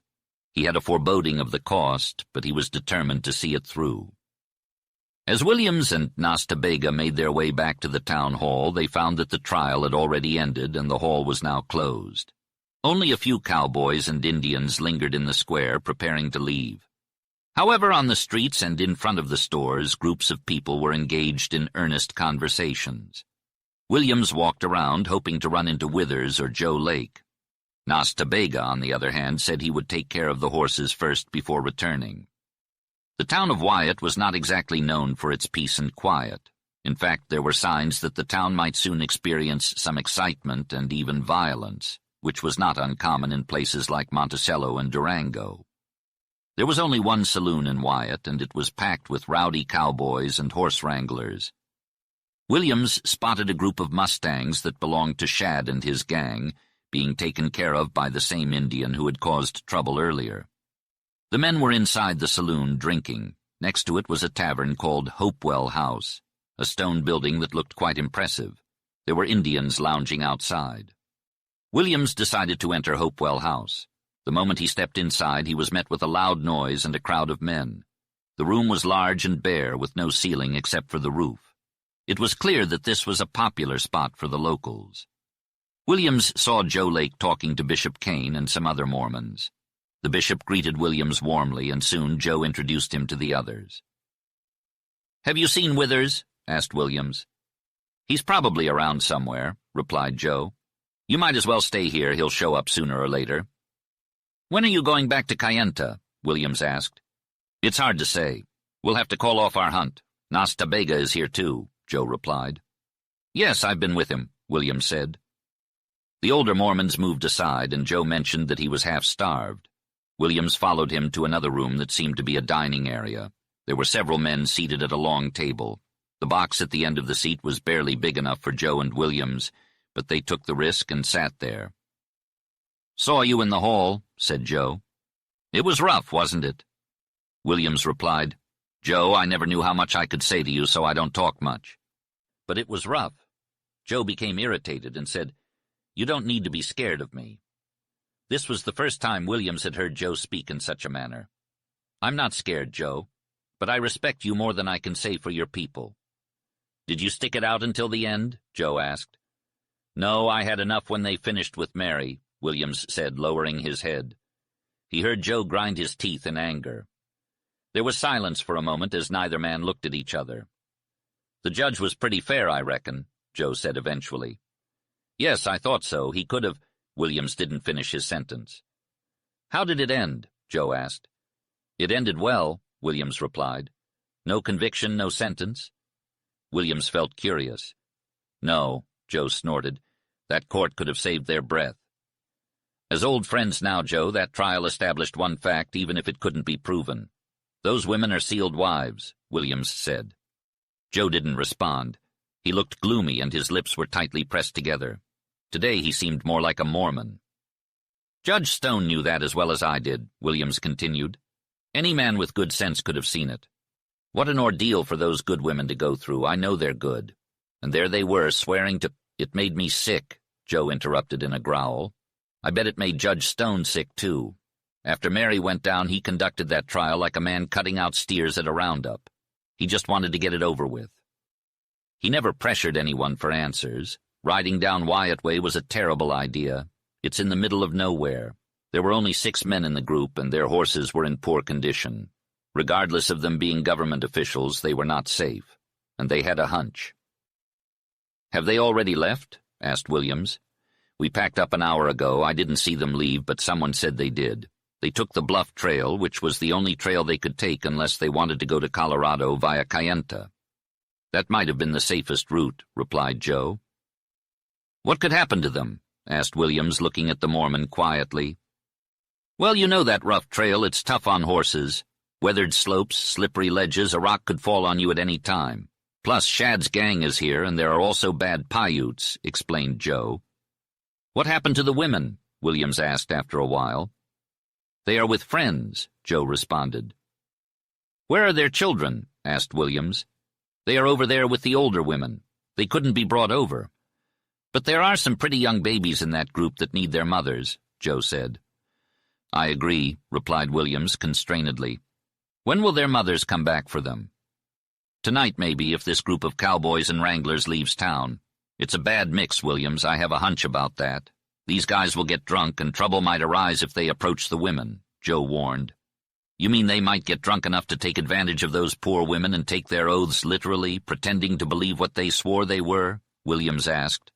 He had a foreboding of the cost, but he was determined to see it through. As Williams and Nas Ta Bega made their way back to the town hall, they found that the trial had already ended and the hall was now closed. Only a few cowboys and Indians lingered in the square, preparing to leave. However, on the streets and in front of the stores, groups of people were engaged in earnest conversations. Williams walked around, hoping to run into Withers or Joe Lake. Nas Ta Bega, on the other hand, said he would take care of the horses first before returning. The town of Wyatt was not exactly known for its peace and quiet. In fact, there were signs that the town might soon experience some excitement and even violence, which was not uncommon in places like Monticello and Durango. There was only one saloon in Wyatt, and it was packed with rowdy cowboys and horse wranglers. Williams spotted a group of Mustangs that belonged to Shad and his gang, being taken care of by the same Indian who had caused trouble earlier. The men were inside the saloon drinking. Next to it was a tavern called Hopewell House, a stone building that looked quite impressive. There were Indians lounging outside. Williams decided to enter Hopewell House. The moment he stepped inside, he was met with a loud noise and a crowd of men. The room was large and bare, with no ceiling except for the roof. It was clear that this was a popular spot for the locals. Williams saw Joe Lake talking to Bishop Kane and some other Mormons. The bishop greeted Williams warmly, and soon Joe introduced him to the others. "Have you seen Withers?" asked Williams. "He's probably around somewhere," replied Joe. "You might as well stay here. He'll show up sooner or later." "When are you going back to Cayenta?" Williams asked. "It's hard to say. We'll have to call off our hunt. Nas Ta Bega is here too," Joe replied. "Yes, I've been with him," Williams said. The older Mormons moved aside, and Joe mentioned that he was half-starved. Williams followed him to another room that seemed to be a dining area. There were several men seated at a long table. The box at the end of the seat was barely big enough for Joe and Williams, but they took the risk and sat there. "Saw you in the hall," said Joe. "It was rough, wasn't it?" Williams replied, "Joe, I never knew how much I could say to you, so I don't talk much." "But it was rough." Joe became irritated and said, "You don't need to be scared of me." This was the first time Williams had heard Joe speak in such a manner. "I'm not scared, Joe, but I respect you more than I can say for your people." "Did you stick it out until the end?" Joe asked. "No, I had enough when they finished with Mary," Williams said, lowering his head. He heard Joe grind his teeth in anger. There was silence for a moment as neither man looked at each other. "The judge was pretty fair, I reckon," Joe said eventually. "Yes, I thought so. He could have—" Williams didn't finish his sentence. "How did it end?" Joe asked. "It ended well," Williams replied. "No conviction, no sentence?" Williams felt curious. "No," Joe snorted. "That court could have saved their breath." "As old friends now, Joe, that trial established one fact, even if it couldn't be proven. Those women are sealed wives," Williams said. Joe didn't respond. He looked gloomy, and his lips were tightly pressed together. Today he seemed more like a Mormon. "Judge Stone knew that as well as I did," Williams continued. "Any man with good sense could have seen it. What an ordeal for those good women to go through. I know they're good. And there they were, swearing to—" "It made me sick," Joe interrupted in a growl. "I bet it made Judge Stone sick, too. After Mary went down, he conducted that trial like a man cutting out steers at a roundup. He just wanted to get it over with. He never pressured anyone for answers. Riding down Wyatt Way was a terrible idea. It's in the middle of nowhere. There were only 6 men in the group, and their horses were in poor condition. Regardless of them being government officials, they were not safe, and they had a hunch." "Have they already left?" asked Williams. "We packed up an hour ago. I didn't see them leave, but someone said they did. They took the Bluff Trail, which was the only trail they could take unless they wanted to go to Colorado via Cayenta." "That might have been the safest route," replied Joe. "What could happen to them?" asked Williams, looking at the Mormon quietly. "Well, you know that rough trail. It's tough on horses. Weathered slopes, slippery ledges, a rock could fall on you at any time. Plus, Shad's gang is here, and there are also bad Paiutes," explained Joe. "What happened to the women?" Williams asked after a while. "They are with friends," Joe responded. "Where are their children?" asked Williams. "They are over there with the older women. They couldn't be brought over." "But there are some pretty young babies in that group that need their mothers," Joe said. "I agree," replied Williams constrainedly. "When will their mothers come back for them?" "Tonight, maybe, if this group of cowboys and wranglers leaves town. It's a bad mix, Williams. I have a hunch about that. These guys will get drunk, and trouble might arise if they approach the women," Joe warned. "You mean they might get drunk enough to take advantage of those poor women and take their oaths literally, pretending to believe what they swore they were?" Williams asked.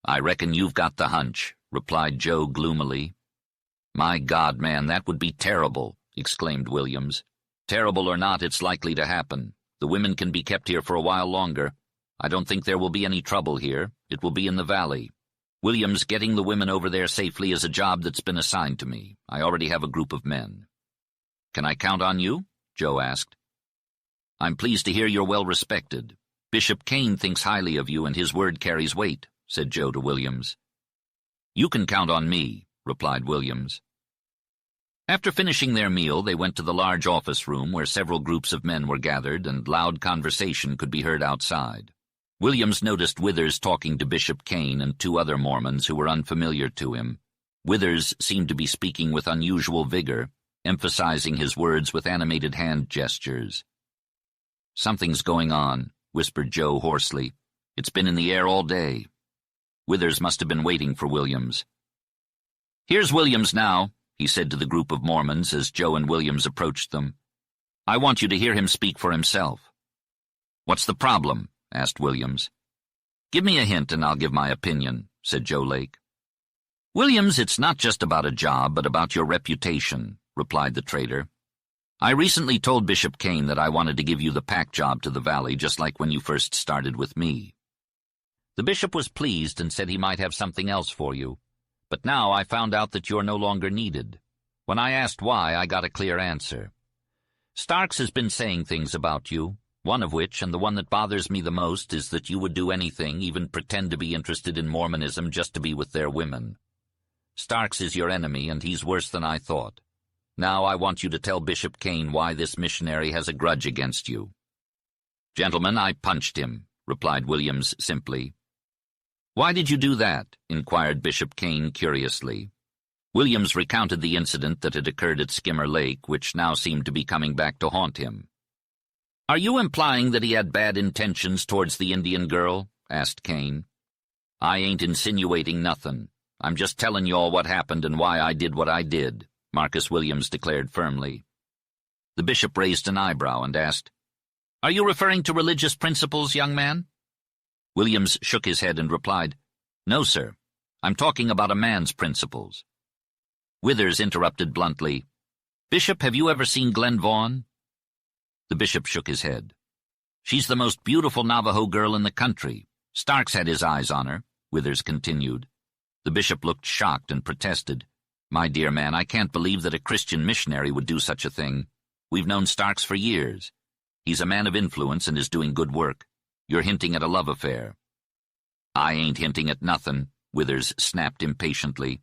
"I reckon you've got the hunch," replied Joe gloomily. "My God, man, that would be terrible," exclaimed Williams. "Terrible or not, it's likely to happen. The women can be kept here for a while longer. I don't think there will be any trouble here. It will be in the valley. Williams, getting the women over there safely is a job that's been assigned to me. I already have a group of men." "Can I count on you?" Joe asked. "I'm pleased to hear you're well respected. Bishop Kane thinks highly of you, and his word carries weight," said Joe to Williams. "You can count on me," replied Williams. After finishing their meal, they went to the large office room where several groups of men were gathered and loud conversation could be heard outside. Williams noticed Withers talking to Bishop Kane and 2 other Mormons who were unfamiliar to him. Withers seemed to be speaking with unusual vigor, emphasizing his words with animated hand gestures. "Something's going on," whispered Joe hoarsely. "It's been in the air all day." Withers must have been waiting for Williams. "Here's Williams now," he said to the group of Mormons as Joe and Williams approached them. "I want you to hear him speak for himself." "What's the problem?" asked Williams. "Give me a hint and I'll give my opinion," said Joe Lake. "Williams, it's not just about a job, but about your reputation," replied the trader. "I recently told Bishop Kane that I wanted to give you the pack job to the valley, just like when you first started with me. The bishop was pleased and said he might have something else for you, but now I found out that you're no longer needed. When I asked why, I got a clear answer. Starks has been saying things about you, one of which, and the one that bothers me the most, is that you would do anything, even pretend to be interested in Mormonism just to be with their women. Starks is your enemy, and he's worse than I thought. Now I want you to tell Bishop Kane why this missionary has a grudge against you." "Gentlemen, I punched him," replied Williams simply. "Why did you do that?" inquired Bishop Kane curiously. Williams recounted the incident that had occurred at Skimmer Lake, which now seemed to be coming back to haunt him. "Are you implying that he had bad intentions towards the Indian girl?" asked Kane. "I ain't insinuating nothing. I'm just telling you all what happened and why I did what I did," Marcus Williams declared firmly. The bishop raised an eyebrow and asked, "Are you referring to religious principles, young man?" Williams shook his head and replied, "No, sir. I'm talking about a man's principles." Withers interrupted bluntly, "Bishop, have you ever seen Glen Vaughn?" The bishop shook his head. "She's the most beautiful Navajo girl in the country. Starks had his eyes on her," Withers continued. The bishop looked shocked and protested. "My dear man, I can't believe that a Christian missionary would do such a thing. We've known Starks for years. He's a man of influence and is doing good work. You're hinting at a love affair." "I ain't hinting at nothing," Withers snapped impatiently.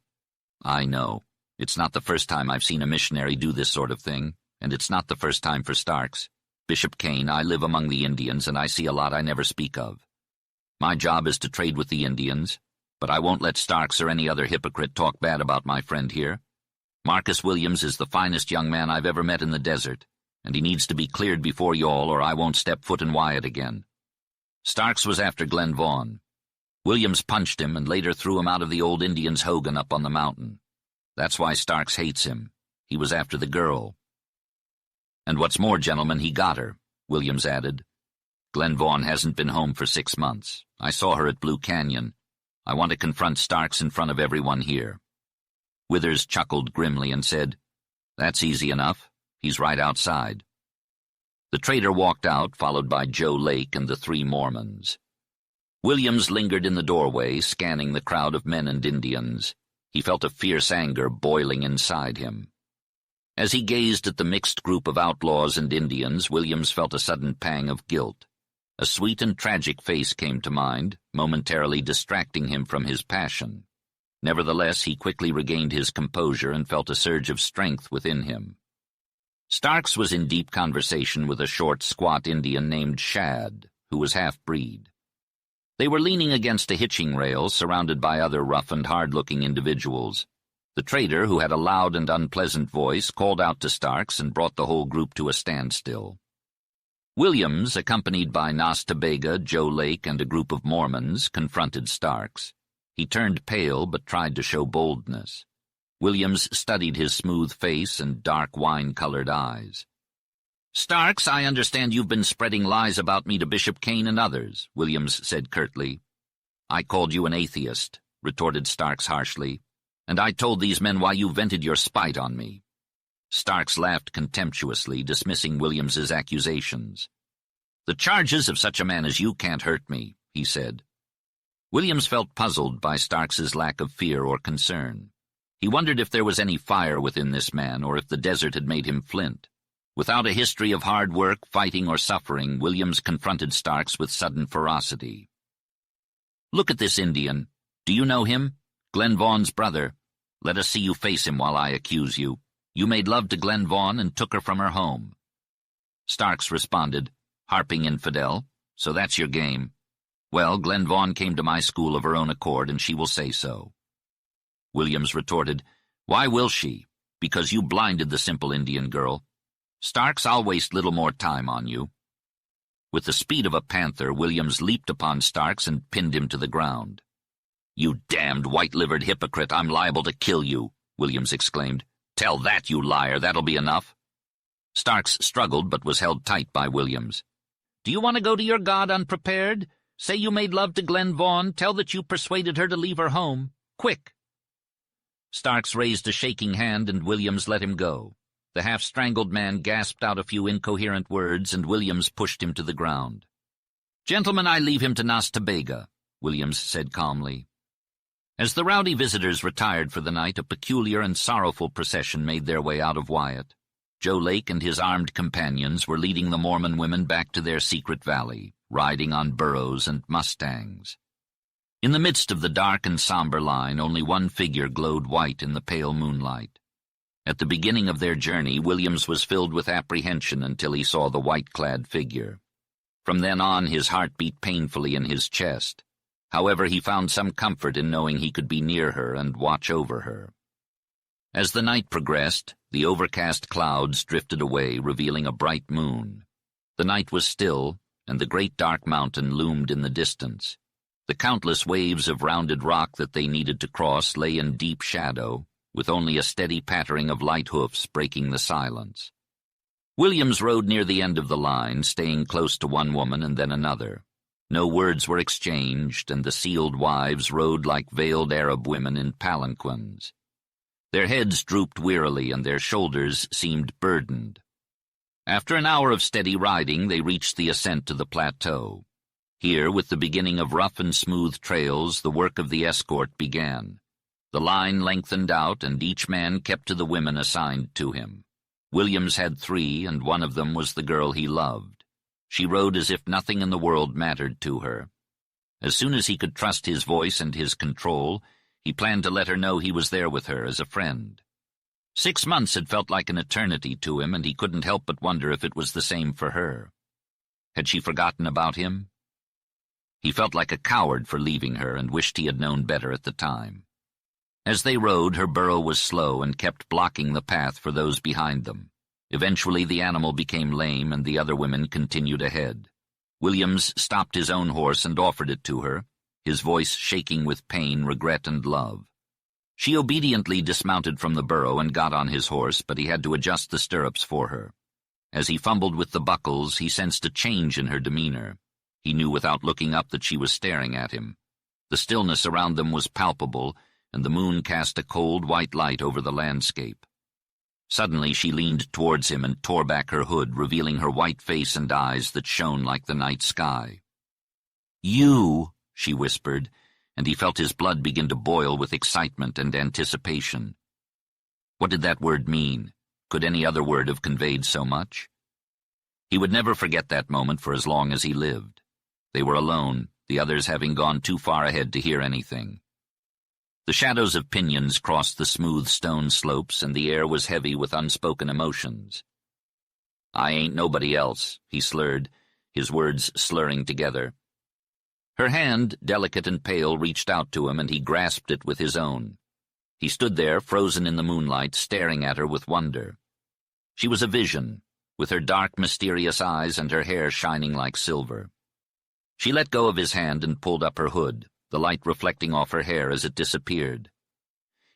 "I know. It's not the first time I've seen a missionary do this sort of thing, and it's not the first time for Starks. Bishop Kane, I live among the Indians, and I see a lot I never speak of. My job is to trade with the Indians, but I won't let Starks or any other hypocrite talk bad about my friend here. Marcus Williams is the finest young man I've ever met in the desert, and he needs to be cleared before y'all or I won't step foot in Wyatt again. Starks was after Glen Vaughn. Williams punched him and later threw him out of the old Indian's hogan up on the mountain. That's why Starks hates him. He was after the girl. And what's more, gentlemen, he got her," Williams added. "Glen Vaughn hasn't been home for 6 months. I saw her at Blue Canyon. I want to confront Starks in front of everyone here." Withers chuckled grimly and said, "That's easy enough. He's right outside." The trader walked out, followed by Joe Lake and the 3 Mormons. Williams lingered in the doorway, scanning the crowd of men and Indians. He felt a fierce anger boiling inside him. As he gazed at the mixed group of outlaws and Indians, Williams felt a sudden pang of guilt. A sweet and tragic face came to mind, momentarily distracting him from his passion. Nevertheless, he quickly regained his composure and felt a surge of strength within him. Starks was in deep conversation with a short, squat Indian named Shad, who was half-breed. They were leaning against a hitching rail, surrounded by other rough and hard-looking individuals. The trader, who had a loud and unpleasant voice, called out to Starks and brought the whole group to a standstill. Williams, accompanied by Nas Tabega, Joe Lake, and a group of Mormons, confronted Starks. He turned pale but tried to show boldness. Williams studied his smooth face and dark wine-colored eyes. "Starks, I understand you've been spreading lies about me to Bishop Kane and others," Williams said curtly. "I called you an atheist," retorted Starks harshly, "and I told these men why you vented your spite on me." Starks laughed contemptuously, dismissing Williams's accusations. "The charges of such a man as you can't hurt me," he said. Williams felt puzzled by Starks's lack of fear or concern. He wondered if there was any fire within this man, or if the desert had made him flint. Without a history of hard work, fighting, or suffering, Williams confronted Starks with sudden ferocity. "Look at this Indian. Do you know him? Glen Vaughn's brother. Let us see you face him while I accuse you. You made love to Glen Vaughn and took her from her home." Starks responded, "Harping infidel. So that's your game. Well, Glen Vaughn came to my school of her own accord, and she will say so." Williams retorted, "Why will she? Because you blinded the simple Indian girl. Starks, I'll waste little more time on you." With the speed of a panther, Williams leaped upon Starks and pinned him to the ground. "You damned white-livered hypocrite, I'm liable to kill you," Williams exclaimed. "Tell that, you liar, that'll be enough." Starks struggled but was held tight by Williams. "Do you want to go to your god unprepared? Say you made love to Glen Vaughan, tell that you persuaded her to leave her home. Quick!" Starks raised a shaking hand and Williams let him go. The half-strangled man gasped out a few incoherent words and Williams pushed him to the ground. "Gentlemen, I leave him to Nas Ta Bega," Williams said calmly. As the rowdy visitors retired for the night, a peculiar and sorrowful procession made their way out of Wyatt. Joe Lake and his armed companions were leading the Mormon women back to their secret valley, riding on burros and mustangs. In the midst of the dark and somber line, only one figure glowed white in the pale moonlight. At the beginning of their journey, Williams was filled with apprehension until he saw the white-clad figure. From then on, his heart beat painfully in his chest. However, he found some comfort in knowing he could be near her and watch over her. As the night progressed, the overcast clouds drifted away, revealing a bright moon. The night was still, and the great dark mountain loomed in the distance. The countless waves of rounded rock that they needed to cross lay in deep shadow, with only a steady pattering of light hoofs breaking the silence. Williams rode near the end of the line, staying close to one woman and then another. No words were exchanged, and the sealed wives rode like veiled Arab women in palanquins. Their heads drooped wearily, and their shoulders seemed burdened. After an hour of steady riding, they reached the ascent to the plateau. Here, with the beginning of rough and smooth trails, the work of the escort began. The line lengthened out, and each man kept to the women assigned to him. Williams had 3, and one of them was the girl he loved. She rode as if nothing in the world mattered to her. As soon as he could trust his voice and his control, he planned to let her know he was there with her as a friend. 6 months had felt like an eternity to him, and he couldn't help but wonder if it was the same for her. Had she forgotten about him? He felt like a coward for leaving her and wished he had known better at the time. As they rode, her burro was slow and kept blocking the path for those behind them. Eventually the animal became lame and the other women continued ahead. Williams stopped his own horse and offered it to her, his voice shaking with pain, regret, and love. She obediently dismounted from the burro and got on his horse, but he had to adjust the stirrups for her. As he fumbled with the buckles, he sensed a change in her demeanor. He knew without looking up that she was staring at him. The stillness around them was palpable, and the moon cast a cold white light over the landscape. Suddenly she leaned towards him and tore back her hood, revealing her white face and eyes that shone like the night sky. "You," she whispered, and he felt his blood begin to boil with excitement and anticipation. What did that word mean? Could any other word have conveyed so much? He would never forget that moment for as long as he lived. They were alone, the others having gone too far ahead to hear anything. The shadows of pinyons crossed the smooth stone slopes, and the air was heavy with unspoken emotions. "I ain't nobody else," he slurred, his words slurring together. Her hand, delicate and pale, reached out to him, and he grasped it with his own. He stood there, frozen in the moonlight, staring at her with wonder. She was a vision, with her dark, mysterious eyes and her hair shining like silver. She let go of his hand and pulled up her hood, the light reflecting off her hair as it disappeared.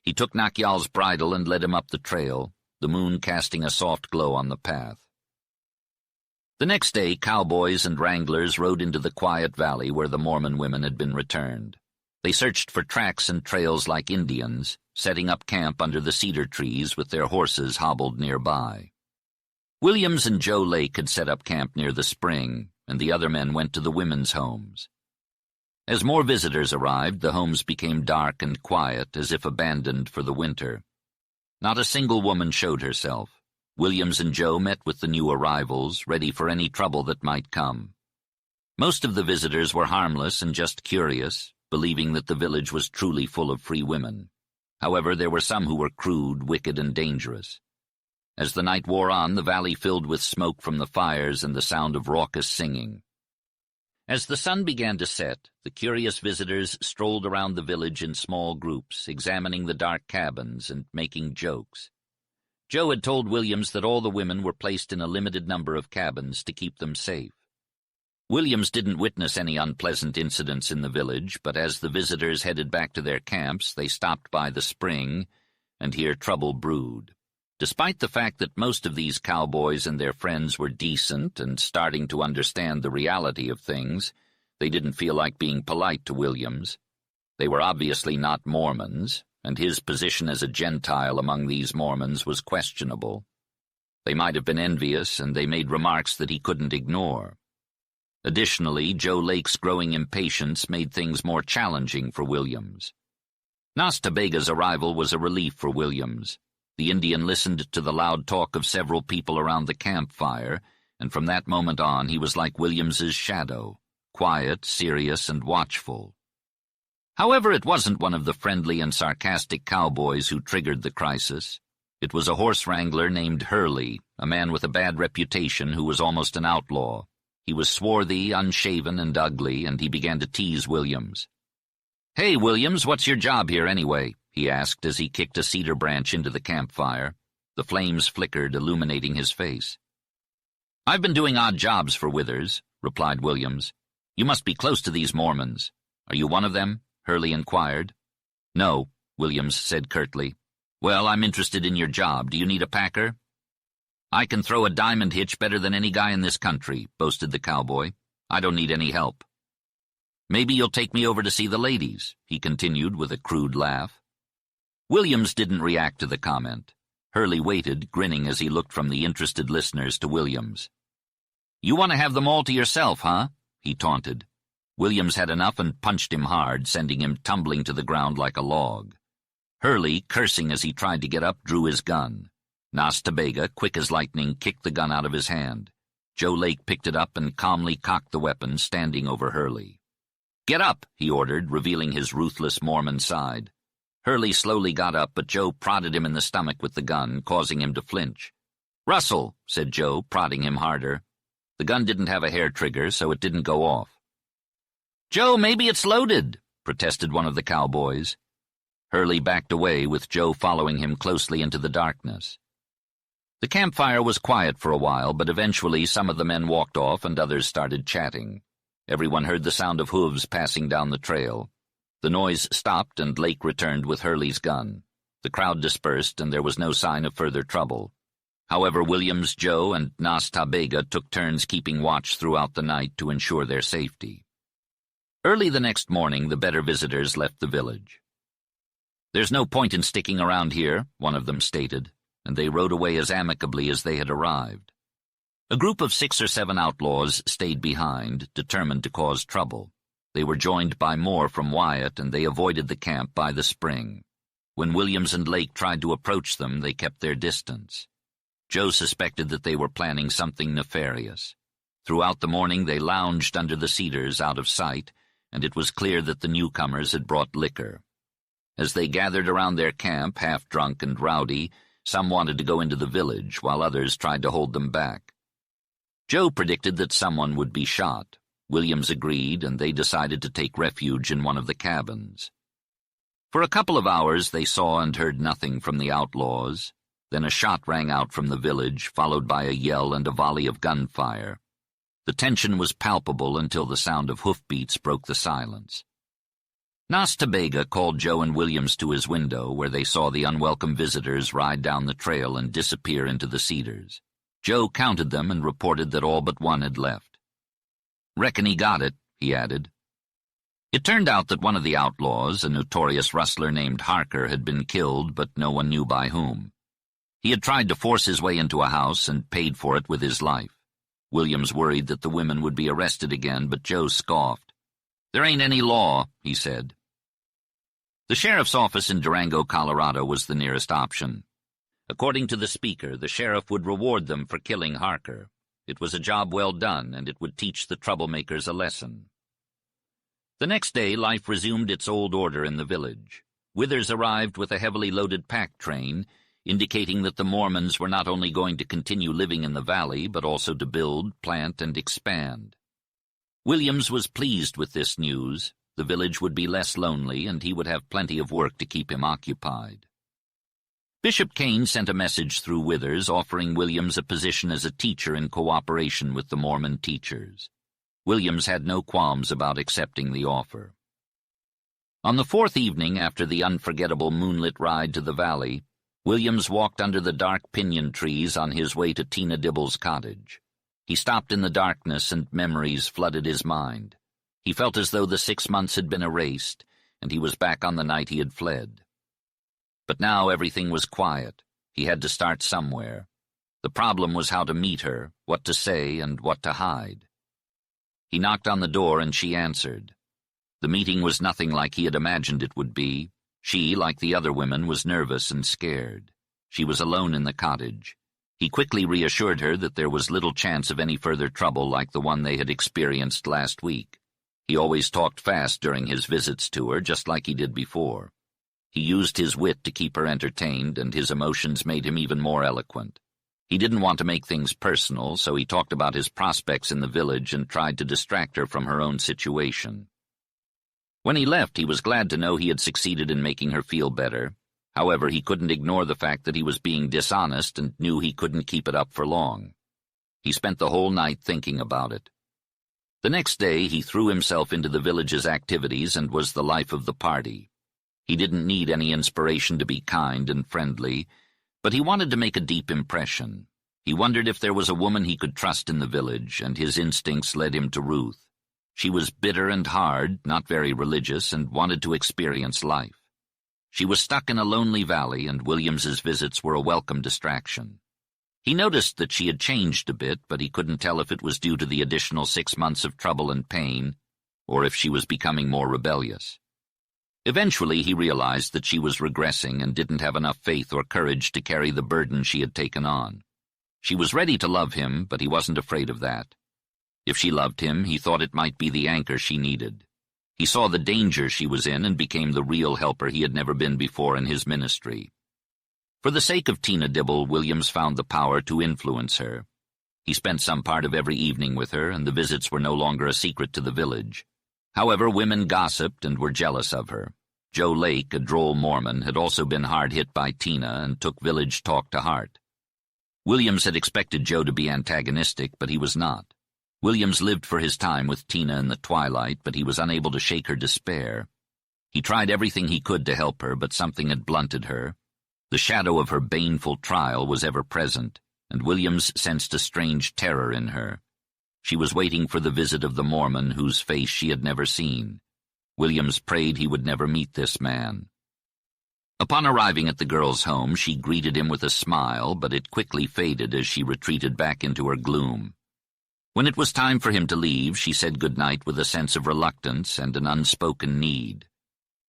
He took Nakyal's bridle and led him up the trail, the moon casting a soft glow on the path. The next day, cowboys and wranglers rode into the quiet valley where the Mormon women had been returned. They searched for tracks and trails like Indians, setting up camp under the cedar trees with their horses hobbled nearby. Williams and Joe Lake had set up camp near the spring, and the other men went to the women's homes. As more visitors arrived, the homes became dark and quiet, as if abandoned for the winter. Not a single woman showed herself. Williams and Joe met with the new arrivals, ready for any trouble that might come. Most of the visitors were harmless and just curious, believing that the village was truly full of free women. However, there were some who were crude, wicked, and dangerous. As the night wore on, the valley filled with smoke from the fires and the sound of raucous singing. As the sun began to set, the curious visitors strolled around the village in small groups, examining the dark cabins and making jokes. Joe had told Williams that all the women were placed in a limited number of cabins to keep them safe. Williams didn't witness any unpleasant incidents in the village, but as the visitors headed back to their camps, they stopped by the spring, and here trouble brewed. Despite the fact that most of these cowboys and their friends were decent and starting to understand the reality of things, they didn't feel like being polite to Williams. They were obviously not Mormons, and his position as a Gentile among these Mormons was questionable. They might have been envious, and they made remarks that he couldn't ignore. Additionally, Joe Lake's growing impatience made things more challenging for Williams. Nas Ta Bega's arrival was a relief for Williams. The Indian listened to the loud talk of several people around the campfire, and from that moment on he was like Williams's shadow, quiet, serious, and watchful. However, it wasn't one of the friendly and sarcastic cowboys who triggered the crisis. It was a horse wrangler named Hurley, a man with a bad reputation who was almost an outlaw. He was swarthy, unshaven, and ugly, and he began to tease Williams. "Hey, Williams, what's your job here anyway?" he asked as he kicked a cedar branch into the campfire. The flames flickered, illuminating his face. "I've been doing odd jobs for Withers," replied Williams. "You must be close to these Mormons. Are you one of them?" Hurley inquired. "No," Williams said curtly. "Well, I'm interested in your job. Do you need a packer?" "I can throw a diamond hitch better than any guy in this country," boasted the cowboy. "I don't need any help." "Maybe you'll take me over to see the ladies," he continued with a crude laugh. Williams didn't react to the comment. Hurley waited, grinning as he looked from the interested listeners to Williams. "You want to have them all to yourself, huh?" he taunted. Williams had enough and punched him hard, sending him tumbling to the ground like a log. Hurley, cursing as he tried to get up, drew his gun. Nas Ta Bega, quick as lightning, kicked the gun out of his hand. Joe Lake picked it up and calmly cocked the weapon, standing over Hurley. "Get up," he ordered, revealing his ruthless Mormon side. Hurley slowly got up, but Joe prodded him in the stomach with the gun, causing him to flinch. "Rustle," said Joe, prodding him harder. The gun didn't have a hair trigger, so it didn't go off. "Joe, maybe it's loaded," protested one of the cowboys. Hurley backed away, with Joe following him closely into the darkness. The campfire was quiet for a while, but eventually some of the men walked off and others started chatting. Everyone heard the sound of hooves passing down the trail. The noise stopped and Lake returned with Hurley's gun. The crowd dispersed and there was no sign of further trouble. However, Williams, Joe, and Nas Ta Bega took turns keeping watch throughout the night to ensure their safety. Early the next morning, the better visitors left the village. "There's no point in sticking around here," one of them stated, and they rode away as amicably as they had arrived. A group of 6 or 7 outlaws stayed behind, determined to cause trouble. They were joined by more from Wyatt, and they avoided the camp by the spring. When Williams and Lake tried to approach them, they kept their distance. Joe suspected that they were planning something nefarious. Throughout the morning they lounged under the cedars out of sight, and it was clear that the newcomers had brought liquor. As they gathered around their camp, half-drunk and rowdy, some wanted to go into the village, while others tried to hold them back. Joe predicted that someone would be shot. Williams agreed, and they decided to take refuge in one of the cabins. For a couple of hours they saw and heard nothing from the outlaws. Then a shot rang out from the village, followed by a yell and a volley of gunfire. The tension was palpable until the sound of hoofbeats broke the silence. Nas Ta Bega called Joe and Williams to his window, where they saw the unwelcome visitors ride down the trail and disappear into the cedars. Joe counted them and reported that all but one had left. "Reckon he got it," he added. It turned out that one of the outlaws, a notorious rustler named Harker, had been killed, but no one knew by whom. He had tried to force his way into a house and paid for it with his life. Williams worried that the women would be arrested again, but Joe scoffed. "There ain't any law," he said. The sheriff's office in Durango, Colorado was the nearest option. According to the speaker, the sheriff would reward them for killing Harker. It was a job well done, and it would teach the troublemakers a lesson. The next day, life resumed its old order in the village. Withers arrived with a heavily loaded pack train, indicating that the Mormons were not only going to continue living in the valley, but also to build, plant, and expand. Williams was pleased with this news. The village would be less lonely, and he would have plenty of work to keep him occupied. Bishop Kane sent a message through Withers offering Williams a position as a teacher in cooperation with the Mormon teachers. Williams had no qualms about accepting the offer. On the fourth evening after the unforgettable moonlit ride to the valley, Williams walked under the dark pinyon trees on his way to Tina Dibble's cottage. He stopped in the darkness and memories flooded his mind. He felt as though the 6 months had been erased, and he was back on the night he had fled. But now everything was quiet. He had to start somewhere. The problem was how to meet her, what to say, and what to hide. He knocked on the door and she answered. The meeting was nothing like he had imagined it would be. She, like the other women, was nervous and scared. She was alone in the cottage. He quickly reassured her that there was little chance of any further trouble like the one they had experienced last week. He always talked fast during his visits to her, just like he did before. He used his wit to keep her entertained, and his emotions made him even more eloquent. He didn't want to make things personal, so he talked about his prospects in the village and tried to distract her from her own situation. When he left, he was glad to know he had succeeded in making her feel better. However, he couldn't ignore the fact that he was being dishonest and knew he couldn't keep it up for long. He spent the whole night thinking about it. The next day, he threw himself into the village's activities and was the life of the party. He didn't need any inspiration to be kind and friendly, but he wanted to make a deep impression. He wondered if there was a woman he could trust in the village, and his instincts led him to Ruth. She was bitter and hard, not very religious, and wanted to experience life. She was stuck in a lonely valley, and Williams's visits were a welcome distraction. He noticed that she had changed a bit, but he couldn't tell if it was due to the additional 6 months of trouble and pain, or if she was becoming more rebellious. Eventually, he realized that she was regressing and didn't have enough faith or courage to carry the burden she had taken on. She was ready to love him, but he wasn't afraid of that. If she loved him, he thought it might be the anchor she needed. He saw the danger she was in and became the real helper he had never been before in his ministry. For the sake of Tina Dibble, Williams found the power to influence her. He spent some part of every evening with her, and the visits were no longer a secret to the village. However, women gossiped and were jealous of her. Joe Lake, a droll Mormon, had also been hard hit by Tina and took village talk to heart. Williams had expected Joe to be antagonistic, but he was not. Williams lived for his time with Tina in the twilight, but he was unable to shake her despair. He tried everything he could to help her, but something had blunted her. The shadow of her baneful trial was ever present, and Williams sensed a strange terror in her. She was waiting for the visit of the Mormon whose face she had never seen. Williams prayed he would never meet this man. Upon arriving at the girl's home, she greeted him with a smile, but it quickly faded as she retreated back into her gloom. When it was time for him to leave, she said goodnight with a sense of reluctance and an unspoken need.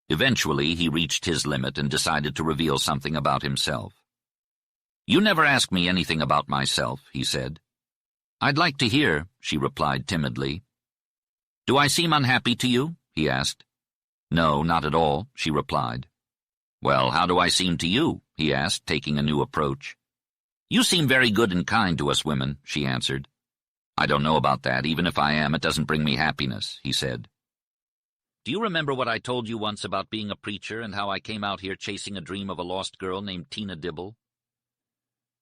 Eventually, he reached his limit and decided to reveal something about himself. "You never ask me anything about myself," he said. "I'd like to hear," she replied timidly. "Do I seem unhappy to you?" he asked. "No, not at all," she replied. "Well, how do I seem to you?" he asked, taking a new approach. "You seem very good and kind to us women," she answered. "I don't know about that. Even if I am, it doesn't bring me happiness," he said. "Do you remember what I told you once about being a preacher and how I came out here chasing a dream of a lost girl named Tina Dibble?"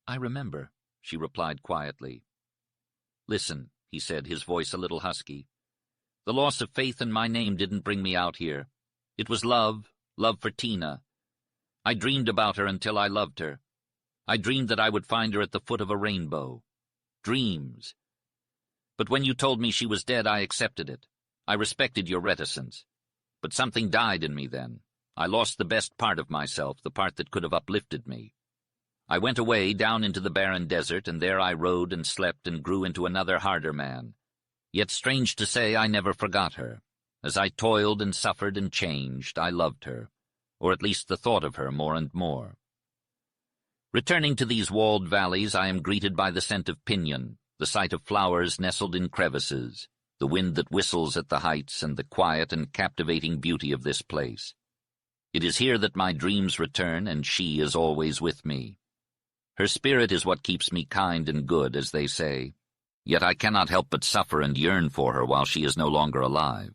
"I remember," she replied quietly. "Listen," he said, his voice a little husky. "The loss of faith in my name didn't bring me out here. It was love for Tina. I dreamed about her until I loved her. I dreamed that I would find her at the foot of a rainbow. Dreams. But when you told me she was dead, I accepted it. I respected your reticence. But something died in me then. I lost the best part of myself, the part that could have uplifted me. I went away down into the barren desert, and there I rode and slept and grew into another harder man. Yet strange to say, I never forgot her. As I toiled and suffered and changed, I loved her, or at least the thought of her more and more. Returning to these walled valleys, I am greeted by the scent of pinyon, the sight of flowers nestled in crevices, the wind that whistles at the heights, and the quiet and captivating beauty of this place. It is here that my dreams return, and she is always with me. Her spirit is what keeps me kind and good, as they say, yet I cannot help but suffer and yearn for her while she is no longer alive.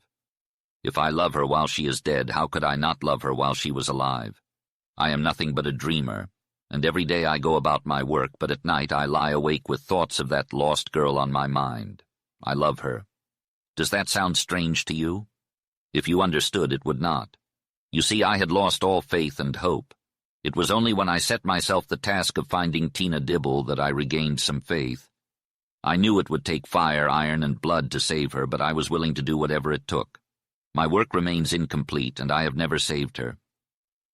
If I love her while she is dead, how could I not love her while she was alive? I am nothing but a dreamer, and every day I go about my work, but at night I lie awake with thoughts of that lost girl on my mind. I love her. Does that sound strange to you? If you understood, it would not. You see, I had lost all faith and hope. It was only when I set myself the task of finding Tina Dibble that I regained some faith. I knew it would take fire, iron, and blood to save her, but I was willing to do whatever it took. My work remains incomplete, and I have never saved her.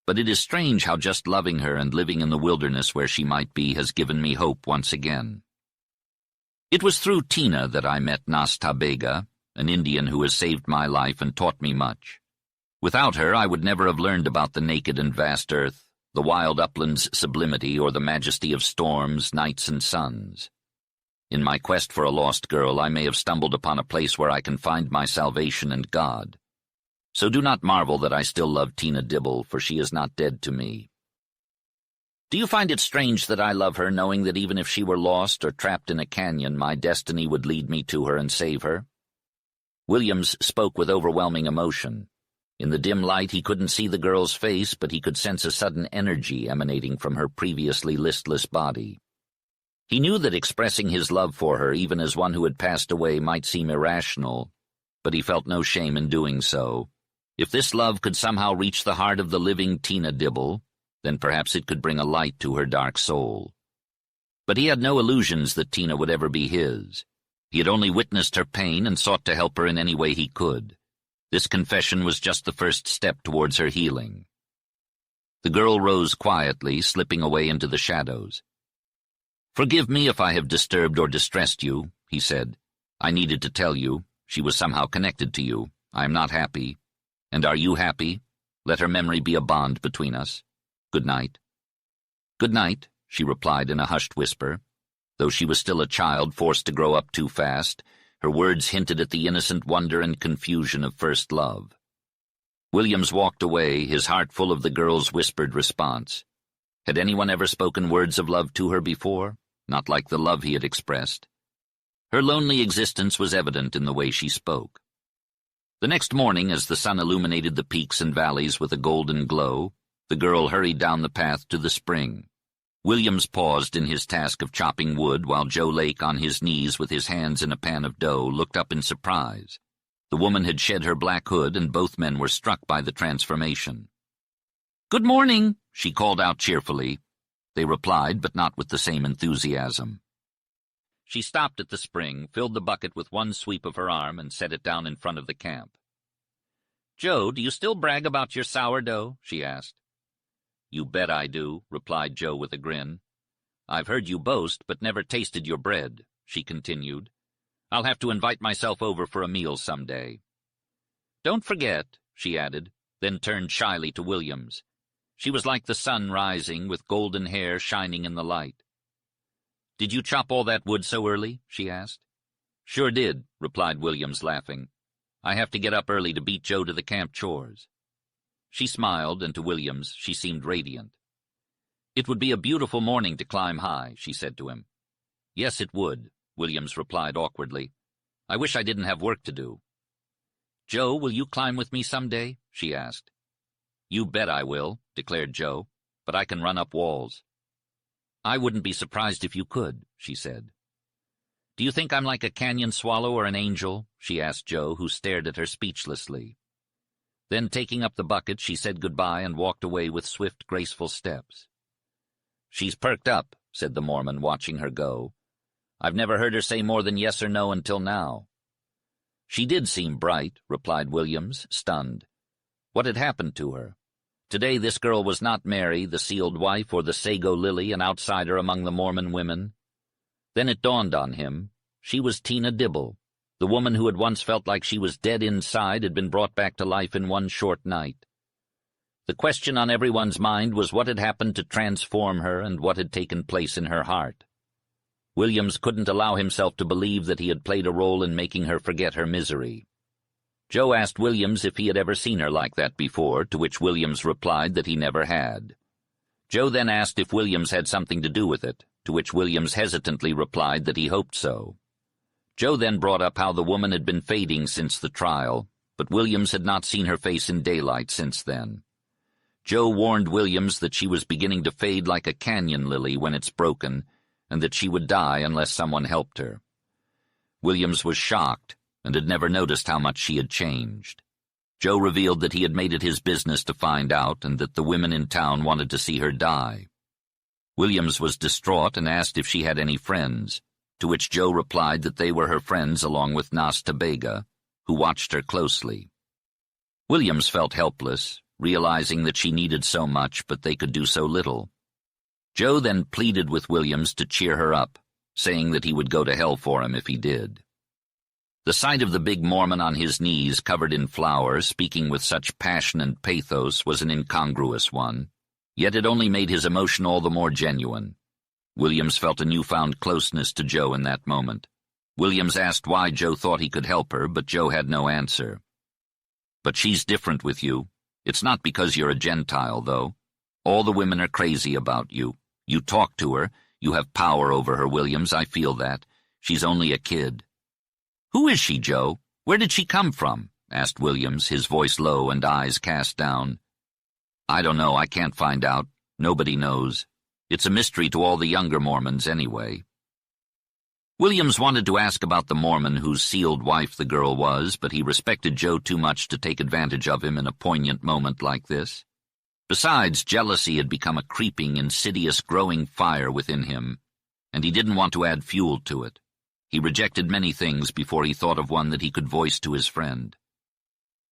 But it is strange how just loving her and living in the wilderness where she might be has given me hope once again. It was through Tina that I met Nasta Bega, an Indian who has saved my life and taught me much. Without her, I would never have learned about the naked and vast earth, the wild upland's sublimity, or the majesty of storms, nights, and suns. In my quest for a lost girl, I may have stumbled upon a place where I can find my salvation and God. So do not marvel that I still love Tina Dibble, for she is not dead to me. Do you find it strange that I love her, knowing that even if she were lost or trapped in a canyon, my destiny would lead me to her and save her? Williams spoke with overwhelming emotion. In the dim light, he couldn't see the girl's face, but he could sense a sudden energy emanating from her previously listless body. He knew that expressing his love for her, even as one who had passed away, might seem irrational, but he felt no shame in doing so. If this love could somehow reach the heart of the living Tina Dibble, then perhaps it could bring a light to her dark soul. But he had no illusions that Tina would ever be his. He had only witnessed her pain and sought to help her in any way he could. This confession was just the first step towards her healing. The girl rose quietly, slipping away into the shadows. "Forgive me if I have disturbed or distressed you," he said. "I needed to tell you. She was somehow connected to you. I am not happy. And are you happy? Let her memory be a bond between us. Good night." "Good night," she replied in a hushed whisper. Though she was still a child forced to grow up too fast, her words hinted at the innocent wonder and confusion of first love. Williams walked away, his heart full of the girl's whispered response. Had anyone ever spoken words of love to her before? Not like the love he had expressed. Her lonely existence was evident in the way she spoke. The next morning, as the sun illuminated the peaks and valleys with a golden glow, the girl hurried down the path to the spring. Williams paused in his task of chopping wood while Joe Lake, on his knees with his hands in a pan of dough, looked up in surprise. The woman had shed her black hood, and both men were struck by the transformation. "Good morning," she called out cheerfully. They replied, but not with the same enthusiasm. She stopped at the spring, filled the bucket with one sweep of her arm, and set it down in front of the camp. "Joe, do you still brag about your sourdough?" she asked. "You bet I do," replied Joe with a grin. "I've heard you boast, but never tasted your bread," she continued. "I'll have to invite myself over for a meal some day." "Don't forget," she added, then turned shyly to Williams. She was like the sun rising, with golden hair shining in the light. "Did you chop all that wood so early?" she asked. "Sure did," replied Williams, laughing. "I have to get up early to beat Joe to the camp chores." She smiled, and to Williams she seemed radiant. "It would be a beautiful morning to climb high," she said to him. "Yes, it would," Williams replied awkwardly. "I wish I didn't have work to do." "Joe, will you climb with me someday?" she asked. "You bet I will," declared Joe, "but I can run up walls." "I wouldn't be surprised if you could," she said. "Do you think I'm like a canyon swallow or an angel?" she asked Joe, who stared at her speechlessly. Then, taking up the bucket, she said goodbye and walked away with swift, graceful steps. "She's perked up," said the Mormon, watching her go. "I've never heard her say more than yes or no until now." "She did seem bright," replied Williams, stunned. What had happened to her? Today this girl was not Mary, the sealed wife, or the Sago Lily, an outsider among the Mormon women. Then it dawned on him. She was Tina Dibble. The woman who had once felt like she was dead inside had been brought back to life in one short night. The question on everyone's mind was what had happened to transform her and what had taken place in her heart. Williams couldn't allow himself to believe that he had played a role in making her forget her misery. Joe asked Williams if he had ever seen her like that before, to which Williams replied that he never had. Joe then asked if Williams had something to do with it, to which Williams hesitantly replied that he hoped so. Joe then brought up how the woman had been fading since the trial, but Williams had not seen her face in daylight since then. Joe warned Williams that she was beginning to fade like a canyon lily when it's broken, and that she would die unless someone helped her. Williams was shocked and had never noticed how much she had changed. Joe revealed that he had made it his business to find out and that the women in town wanted to see her die. Williams was distraught and asked if she had any friends, to which Joe replied that they were her friends along with Nas Tabega, who watched her closely. Williams felt helpless, realizing that she needed so much but they could do so little. Joe then pleaded with Williams to cheer her up, saying that he would go to hell for him if he did. The sight of the big Mormon on his knees covered in flowers, speaking with such passion and pathos, was an incongruous one, yet it only made his emotion all the more genuine. Williams felt a newfound closeness to Joe in that moment. Williams asked why Joe thought he could help her, but Joe had no answer. "But she's different with you. It's not because you're a Gentile, though. All the women are crazy about you. You talk to her. You have power over her, Williams. I feel that. She's only a kid." "Who is she, Joe? Where did she come from?" asked Williams, his voice low and eyes cast down. "I don't know. I can't find out. Nobody knows. It's a mystery to all the younger Mormons anyway." Williams wanted to ask about the Mormon whose sealed wife the girl was, but he respected Joe too much to take advantage of him in a poignant moment like this. Besides, jealousy had become a creeping, insidious, growing fire within him, and he didn't want to add fuel to it. He rejected many things before he thought of one that he could voice to his friend.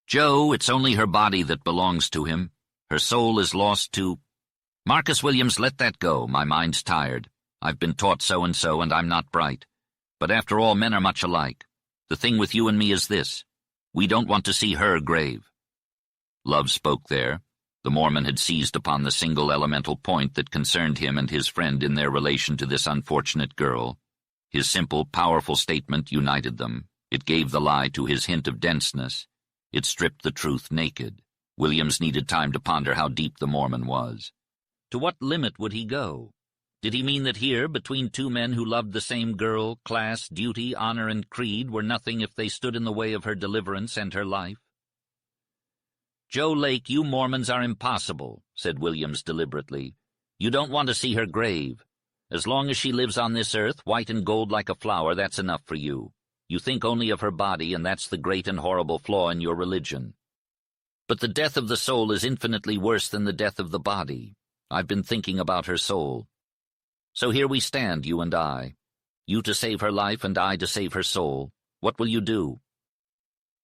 "Joe, it's only her body that belongs to him. Her soul is lost to—" "Marcus Williams, let that go. My mind's tired. I've been taught so-and-so, and I'm not bright. But after all, men are much alike. The thing with you and me is this. We don't want to see her grave." Love spoke there. The Mormon had seized upon the single elemental point that concerned him and his friend in their relation to this unfortunate girl. His simple, powerful statement united them. It gave the lie to his hint of denseness. It stripped the truth naked. Williams needed time to ponder how deep the Mormon was. To what limit would he go? Did he mean that here, between two men who loved the same girl, class, duty, honor, and creed were nothing if they stood in the way of her deliverance and her life? "Joe Lake, you Mormons are impossible," said Williams deliberately. "You don't want to see her grave. As long as she lives on this earth, white and gold like a flower, that's enough for you. You think only of her body, and that's the great and horrible flaw in your religion. But the death of the soul is infinitely worse than the death of the body. I've been thinking about her soul. So here we stand, you and I. You to save her life, and I to save her soul. What will you do?"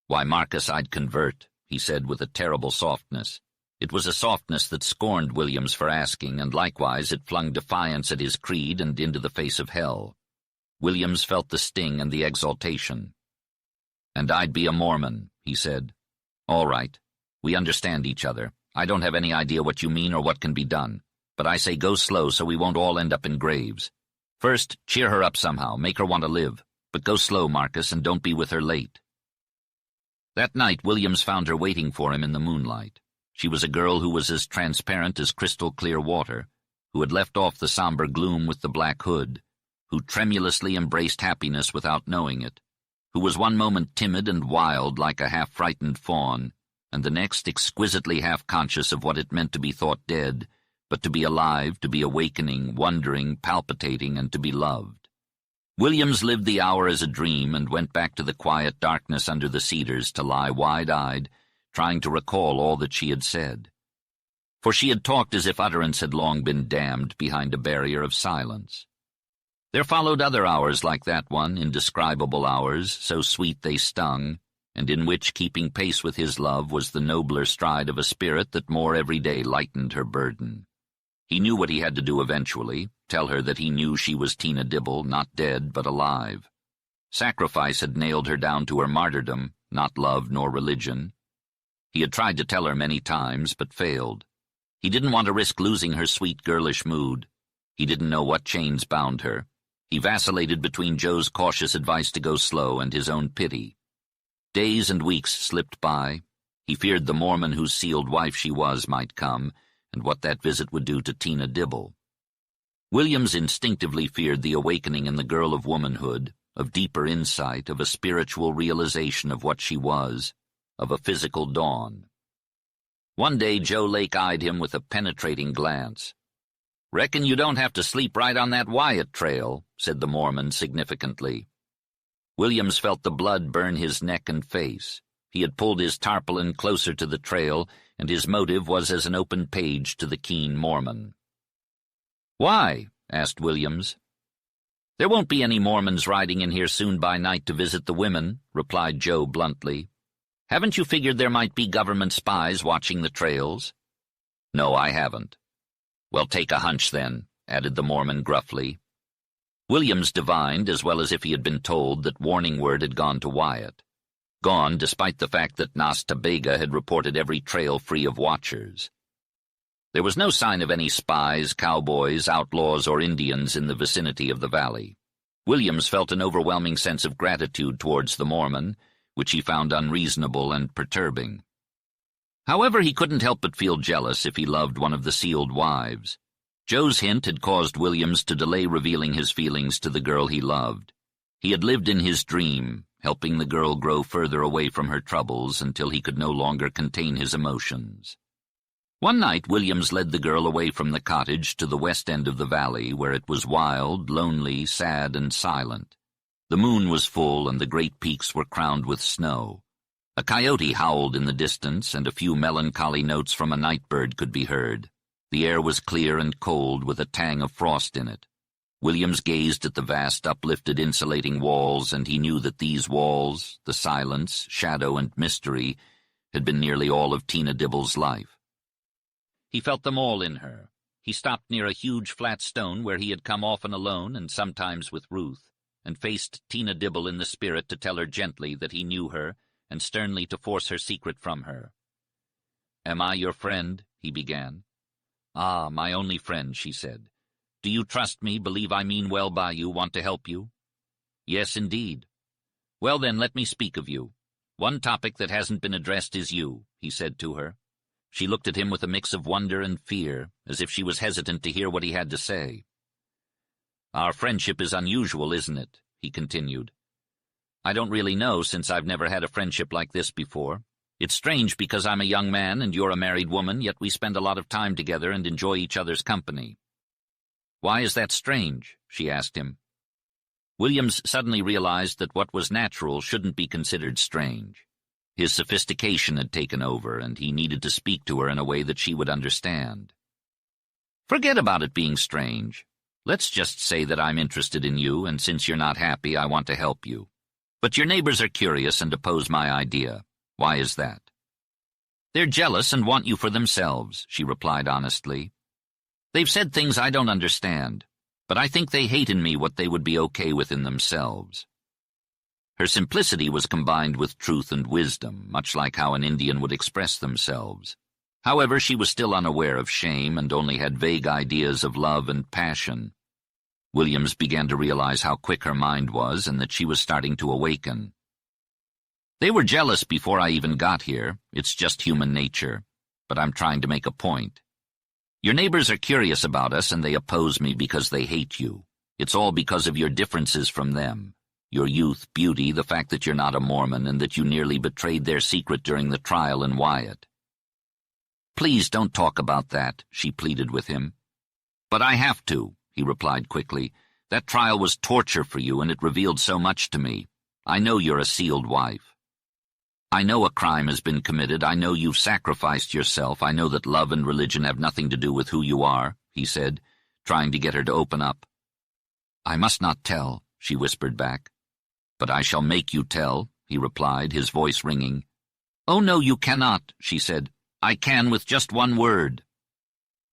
"Why, Marcus, I'd convert," he said with a terrible softness. It was a softness that scorned Williams for asking, and likewise it flung defiance at his creed and into the face of hell. Williams felt the sting and the exaltation. "And I'd be a Mormon," he said. "All right. We understand each other. I don't have any idea what you mean or what can be done. But I say go slow so we won't all end up in graves. First, cheer her up somehow, make her want to live. But go slow, Marcus, and don't be with her late." That night, Williams found her waiting for him in the moonlight. She was a girl who was as transparent as crystal-clear water, who had left off the somber gloom with the black hood, who tremulously embraced happiness without knowing it, who was one moment timid and wild like a half-frightened fawn, and the next exquisitely half-conscious of what it meant to be thought dead, but to be alive, to be awakening, wondering, palpitating, and to be loved. Williams lived the hour as a dream and went back to the quiet darkness under the cedars to lie wide-eyed, trying to recall all that she had said. For she had talked as if utterance had long been dammed behind a barrier of silence. There followed other hours like that one, indescribable hours, so sweet they stung, and in which, keeping pace with his love, was the nobler stride of a spirit that more every day lightened her burden. He knew what he had to do eventually, tell her that he knew she was Tina Dibble, not dead, but alive. Sacrifice had nailed her down to her martyrdom, not love nor religion. He had tried to tell her many times, but failed. He didn't want to risk losing her sweet girlish mood. He didn't know what chains bound her. He vacillated between Joe's cautious advice to go slow and his own pity. Days and weeks slipped by. He feared the Mormon whose sealed wife she was might come, and what that visit would do to Tina Dibble. Williams instinctively feared the awakening in the girl of womanhood, of deeper insight, of a spiritual realization of what she was, of a physical dawn. One day Joe Lake eyed him with a penetrating glance. "Reckon you don't have to sleep right on that Wyatt trail," said the Mormon significantly. Williams felt the blood burn his neck and face. He had pulled his tarpaulin closer to the trail, and his motive was as an open page to the keen Mormon. "Why?" asked Williams. "There won't be any Mormons riding in here soon by night to visit the women," replied Joe bluntly. "Haven't you figured there might be government spies watching the trails?" "No, I haven't." "Well, take a hunch then," added the Mormon gruffly. Williams divined, as well as if he had been told, that warning word had gone to Wyatt. Gone, despite the fact that Nas Ta Bega had reported every trail free of watchers. There was no sign of any spies, cowboys, outlaws, or Indians in the vicinity of the valley. Williams felt an overwhelming sense of gratitude towards the Mormon, which he found unreasonable and perturbing. However, he couldn't help but feel jealous if he loved one of the sealed wives. Joe's hint had caused Williams to delay revealing his feelings to the girl he loved. He had lived in his dream, helping the girl grow further away from her troubles until he could no longer contain his emotions. One night Williams led the girl away from the cottage to the west end of the valley, where it was wild, lonely, sad, and silent. The moon was full, and the great peaks were crowned with snow. A coyote howled in the distance, and a few melancholy notes from a night-bird could be heard. The air was clear and cold, with a tang of frost in it. Williams gazed at the vast uplifted insulating walls, and he knew that these walls, the silence, shadow, and mystery, had been nearly all of Tina Dibble's life. He felt them all in her. He stopped near a huge flat stone where he had come often alone and sometimes with Ruth, and faced Tina Dibble in the spirit to tell her gently that he knew her, and sternly to force her secret from her. "Am I your friend?" he began. "Ah, my only friend," she said. "Do you trust me, believe I mean well by you, want to help you?" "Yes, indeed." "Well then, let me speak of you. One topic that hasn't been addressed is you," he said to her. She looked at him with a mix of wonder and fear, as if she was hesitant to hear what he had to say. "Our friendship is unusual, isn't it?" he continued. "I don't really know, since I've never had a friendship like this before. It's strange because I'm a young man and you're a married woman, yet we spend a lot of time together and enjoy each other's company." "Why is that strange?" she asked him. Williams suddenly realized that what was natural shouldn't be considered strange. His sophistication had taken over, and he needed to speak to her in a way that she would understand. "Forget about it being strange. Let's just say that I'm interested in you, and since you're not happy, I want to help you. But your neighbors are curious and oppose my idea. Why is that?" "They're jealous and want you for themselves," she replied honestly. "They've said things I don't understand, but I think they hate in me what they would be okay with in themselves." Her simplicity was combined with truth and wisdom, much like how an Indian would express themselves. However, she was still unaware of shame and only had vague ideas of love and passion. Williams began to realize how quick her mind was and that she was starting to awaken. "They were jealous before I even got here. It's just human nature. But I'm trying to make a point. Your neighbors are curious about us, and they oppose me because they hate you. It's all because of your differences from them. Your youth, beauty, the fact that you're not a Mormon, and that you nearly betrayed their secret during the trial in Wyatt." "Please don't talk about that," she pleaded with him. "But I have to," he replied quickly. "That trial was torture for you, and it revealed so much to me. I know you're a sealed wife. I know a crime has been committed. I know you've sacrificed yourself. I know that love and religion have nothing to do with who you are," he said, trying to get her to open up. "I must not tell," she whispered back. "But I shall make you tell," he replied, his voice ringing. "Oh, no, you cannot," she said. "I can with just one word."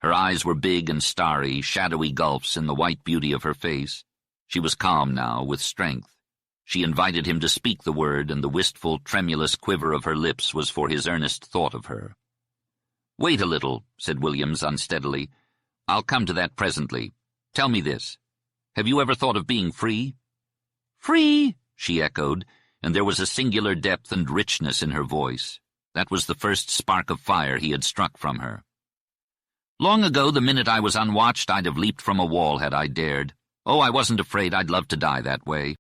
Her eyes were big and starry, shadowy gulfs in the white beauty of her face. She was calm now, with strength. She invited him to speak the word, and the wistful, tremulous quiver of her lips was for his earnest thought of her. "Wait a little," said Williams unsteadily. "I'll come to that presently. Tell me this. Have you ever thought of being free?" "Free?" she echoed, and there was a singular depth and richness in her voice. That was the first spark of fire he had struck from her. "Long ago, the minute I was unwatched, I'd have leaped from a wall had I dared. Oh, I wasn't afraid. I'd love to die that way.